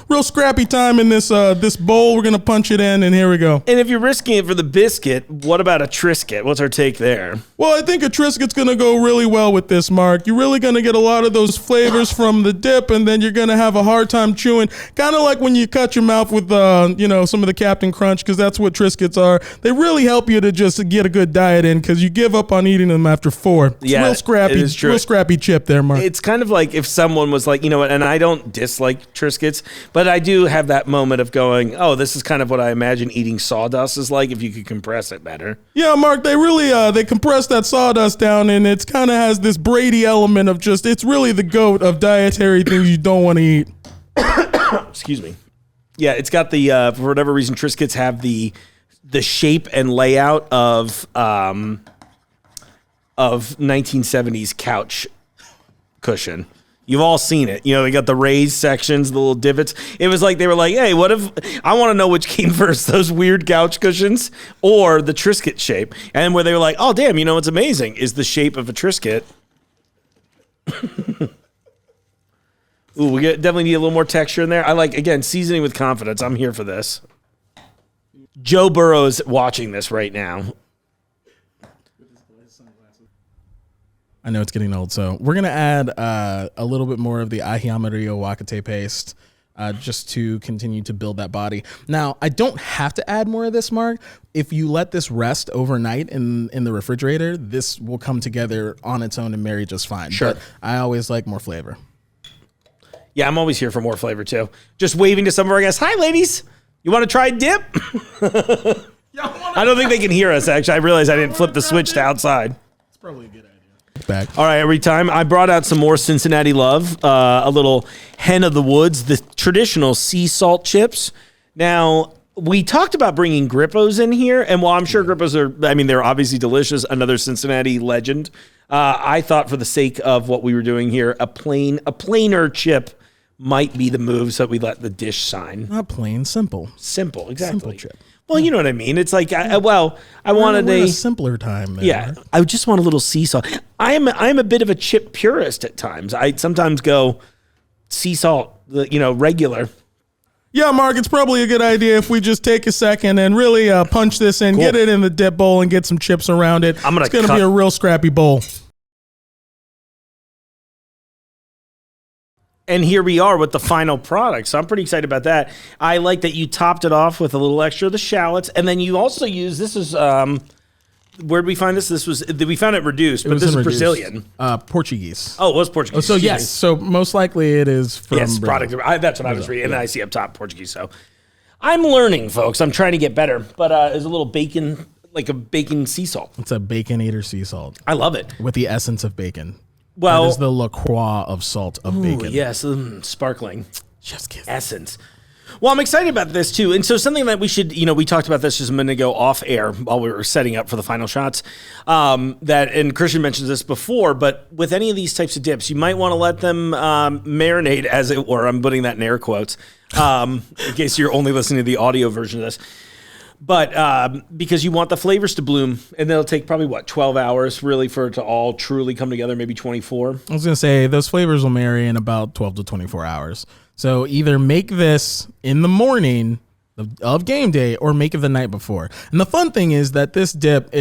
real scrappy time in this bowl. We're going to punch it in, and here we go. And if you're risking it for the biscuit, what about a Triscuit? What's our take there? Well, I think a Triscuit's going to go really well with this, Mark. You're really going to get a lot of those flavors from the dip, and then you're going to have a hard time chewing. Kind of like when you cut your mouth with, some of the Captain Crunch, because that's what Triscuits are. They really help you to just get a good diet in because you give up on eating them after 4. It's real scrappy. It is true. Real scrappy chip there, Mark. It's kind of like if someone was like, you know what, and I don't dislike Triscuits, but I do have that moment of going, oh, this is kind of what I imagine eating sawdust is like if you could compress it better. Yeah, Mark, they really they compress that sawdust down, and it's kind of has this Brady element of just, it's really the goat of dietary things you don't want to eat. Excuse me. Yeah, it's got the, for whatever reason, Triscuits have the shape and layout of 1970s couch cushion. You've all seen it. They got the raised sections, the little divots. It was like they were like, hey, what if I want to know which came first, those weird couch cushions or the Triscuit shape? And where they were like, oh, damn, what's amazing is the shape of a Triscuit. Ooh, we definitely need a little more texture in there. I like, again, seasoning with confidence. I'm here for this. Joe Burrow's watching this right now. I know it's getting old, so we're going to add a little bit more of the Ahiamario Wakate paste just to continue to build that body. Now, I don't have to add more of this, Mark. If you let this rest overnight in the refrigerator, this will come together on its own and marry just fine. Sure. But I always like more flavor. Yeah, I'm always here for more flavor, too. Just waving to some of our guests. Hi, ladies. You want to try dip? I don't think they can hear us, actually. I realized I didn't flip the switch to outside. It's probably a good idea. Back. All right, every time. I brought out some more Cincinnati love, a little hen of the woods, the traditional sea salt chips. Now, we talked about bringing Grippos in here, and while I'm sure Grippos they're obviously delicious, another Cincinnati legend, I thought for the sake of what we were doing here, a plainer chip might be the move, so we let the dish sign. Not plain, simple. Simple, exactly. Simple chip. Well, you know what I mean. It's like, I wanted a simpler time. There. Yeah, I just want a little sea salt. I'm a bit of a chip purist at times. I sometimes go sea salt, regular. Yeah, Mark, it's probably a good idea if we just take a second and really punch this in, get it in the dip bowl, and get some chips around it. It's going to be a real scrappy bowl. And here we are with the final product. So I'm pretty excited about that. I like that you topped it off with a little extra of the shallots. And then you also use, this is, where did we find this? We found it reduced, but this is Brazilian. Portuguese. Oh, it was Portuguese. So yes, so most likely it is from yes, product. That's what I was reading. And then I see up top Portuguese. So I'm learning, folks. I'm trying to get better. But there's a little bacon, like a bacon sea salt. It's a Baconator sea salt. I love it. With the essence of bacon. Well, that is the La Croix of salt of bacon. Yes, sparkling. Just kidding. Essence. Well, I'm excited about this too. And so something that we should, we talked about this just a minute ago off air while we were setting up for the final shots, and Christian mentioned this before, but with any of these types of dips, you might want to let them marinate, as it were. I'm putting that in air quotes, in case you're only listening to the audio version of this. But because you want the flavors to bloom, and they'll take probably, 12 hours really for it to all truly come together, maybe 24. I was going to say, those flavors will marry in about 12 to 24 hours. So either make this in the morning of game day or make it the night before. And the fun thing is that this dip,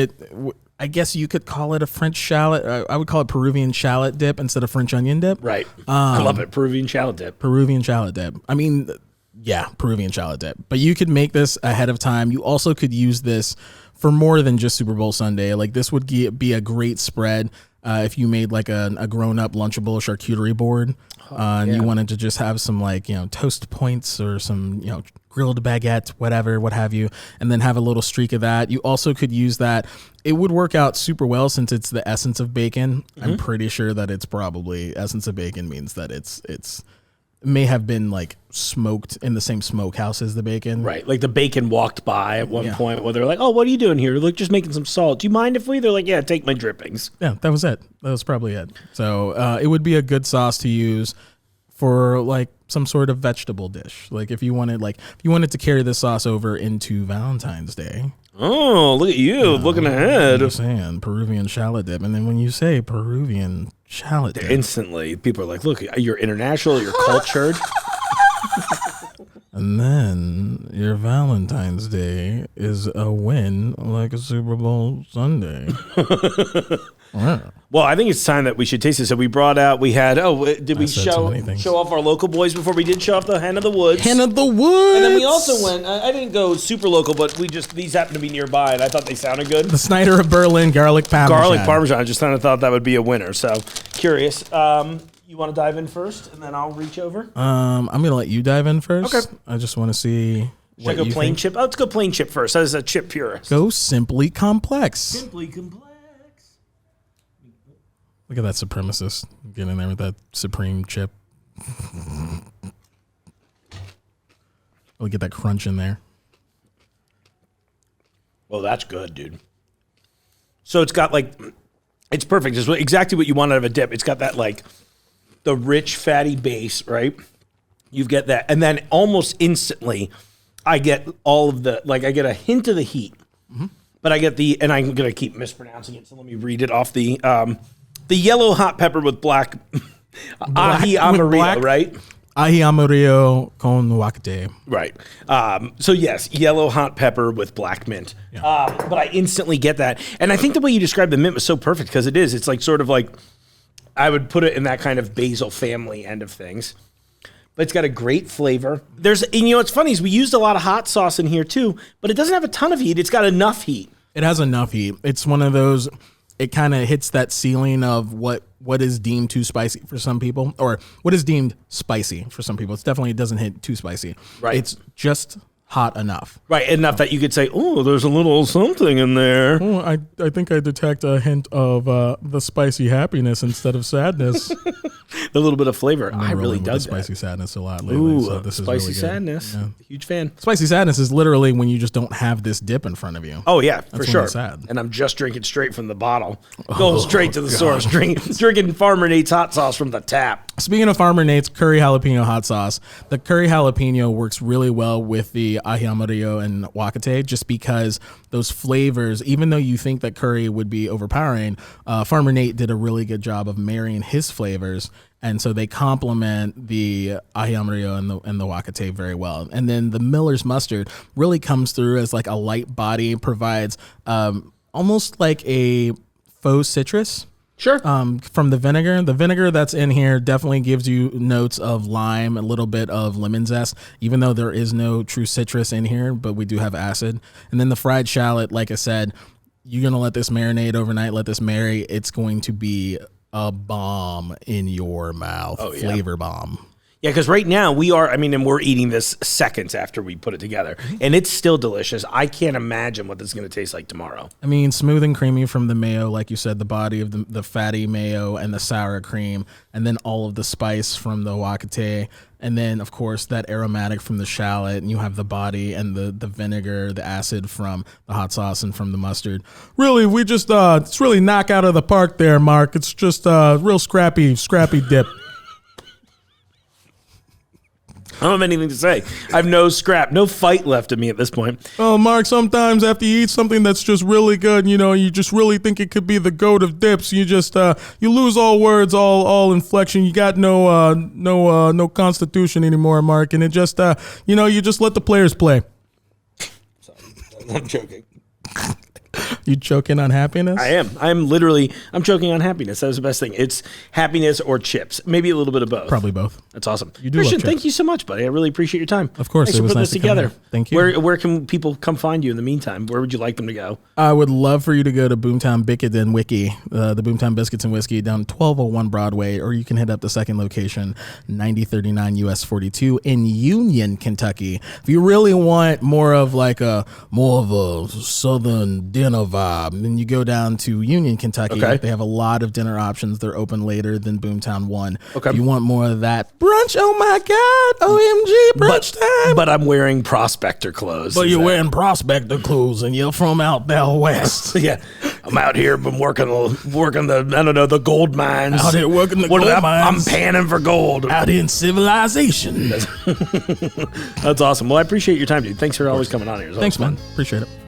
I guess you could call it a French shallot. I would call it Peruvian shallot dip instead of French onion dip. Right. I love it. Peruvian shallot dip. Peruvian shallot dip. I mean... Yeah, Peruvian shallot dip. But you could make this ahead of time. You also could use this for more than just Super Bowl Sunday. Like this would be a great spread if you made like a grown-up Lunchable charcuterie board and you wanted to just have some toast points or some grilled baguette, whatever, what have you, and then have a little streak of that. You also could use that. It would work out super well since it's the essence of bacon. Mm-hmm. I'm pretty sure that it's probably essence of bacon means that it's may have been like smoked in the same smokehouse as the bacon. Right. Like the bacon walked by at one point where they're like, oh, what are you doing here? Look, just making some salt. Do you mind if they're like, yeah, take my drippings. Yeah, that was it. That was probably it. So it would be a good sauce to use for like some sort of vegetable dish. Like if you wanted to carry this sauce over into Valentine's Day. Oh, look at you looking ahead. I'm saying Peruvian shallot dip. And then when you say Peruvian shallot dip, instantly people are like, look, you're international, you're cultured. And then your Valentine's Day is a win like a Super Bowl Sunday. Wow. Well, I think it's time that we should taste it. So we brought out, did we show off our local boys before we did show off the Hen of the Woods? Hen of the Woods! And then we also went, I didn't go super local, but these happened to be nearby, and I thought they sounded good. The Snyder of Berlin Garlic Parmesan. Garlic Parmesan. I just kind of thought that would be a winner. So, curious. You want to dive in first, and then I'll reach over? I'm going to let you dive in first. Okay. I just want to see Should I go plain think. chip? Oh, let's go plain chip first. As a chip purist. Go simply complex. Simply complex. Look at that supremacist getting in there with that supreme chip. We'll get that crunch in there. Well, that's good, dude. So it's got it's perfect. It's exactly what you want out of a dip. It's got that the rich, fatty base, right? You get that. And then almost instantly, I get all of I get a hint of the heat. Mm-hmm. But I get and I'm going to keep mispronouncing it, so let me read it off the yellow hot pepper with black ají amarillo, right? Ají amarillo con aguacate. Right. So yes, yellow hot pepper with black mint. Yeah. But I instantly get that. And I think the way you described the mint was so perfect because it is. It's sort of I would put it in that kind of basil family end of things. But it's got a great flavor. What's funny is we used a lot of hot sauce in here too, but it doesn't have a ton of heat. It's got enough heat. It has enough heat. It's one of those, it kind of hits that ceiling of what is deemed too spicy for some people, or what is deemed spicy for some people. It doesn't hit too spicy. Right. It's just hot enough. Right, enough that you could say, oh, there's a little something in there. Oh, I think I detect a hint of the spicy happiness instead of sadness. The little bit of flavor. I really dug that. Spicy sadness a lot lately. Ooh, so this spicy is really sadness. Yeah. Huge fan. Spicy sadness is literally when you just don't have this dip in front of you. Oh, yeah, That's for sure. Sad. And I'm just drinking straight from the bottle. Going straight to the source. Drinking Farmer Nate's hot sauce from the tap. Speaking of Farmer Nate's curry jalapeno hot sauce, the curry jalapeno works really well with the ají amarillo and aguacate just because those flavors, even though you think that curry would be overpowering, Farmer Nate did a really good job of marrying his flavors. And so they complement the ají amarillo and the aguacate very well. And then the Miller's mustard really comes through as like a light body, provides almost like a faux citrus. Sure. From the vinegar. The vinegar that's in here definitely gives you notes of lime, a little bit of lemon zest, even though there is no true citrus in here, but we do have acid. And then the fried shallot, like I said, you're going to let this marinate overnight, let this marry. It's going to be a bomb in your mouth. Oh, yeah. Flavor bomb. Yeah, because right now and we're eating this seconds after we put it together, and it's still delicious. I can't imagine what this is going to taste like tomorrow. I mean, smooth and creamy from the mayo, like you said, the body of the fatty mayo and the sour cream, and then all of the spice from the aguacate, and then, of course, that aromatic from the shallot, and you have the body and the vinegar, the acid from the hot sauce and from the mustard. Really, we just, it's really knock out of the park there, Mark. It's just real scrappy dip. I don't have anything to say. I have no fight left in me at this point. Oh, Mark, sometimes after you eat something that's just really good, you just really think it could be the goat of dips. You just, you lose all words, all inflection. You got no constitution anymore, Mark. And it just, you just let the players play. Sorry, I'm joking. You choking on happiness? I am. I'm choking on happiness. That was the best thing. It's happiness or chips. Maybe a little bit of both. Probably both. That's awesome. You do Christian, love chips. thank you so much, buddy. I really appreciate your time. Of course. Thanks It for was putting nice this to come together. here. Thank you. Where can people come find you in the meantime? Where would you like them to go? I would love for you to go to Boomtown Biscuit and Wiki, the Boomtown Biscuits and Whiskey down 1201 Broadway, or you can hit up the second location, 9039 US 42 in Union, Kentucky. If you really want more of a southern dinner vibe, then you go down to Union, Kentucky. Okay. They have a lot of dinner options. They're open later than Boomtown 1. Okay. If you want more of that brunch, oh my God, OMG, brunch time. But I'm wearing prospector clothes. But Is you're that- wearing prospector clothes and you're from out there west. Yeah, I'm out here, been working the gold mines. Out here working the What gold am- mines. I'm panning for gold. Out in civilization. That's awesome. Well, I appreciate your time, dude. Thanks for always coming on here. It was Thanks, always man. fun. Appreciate it.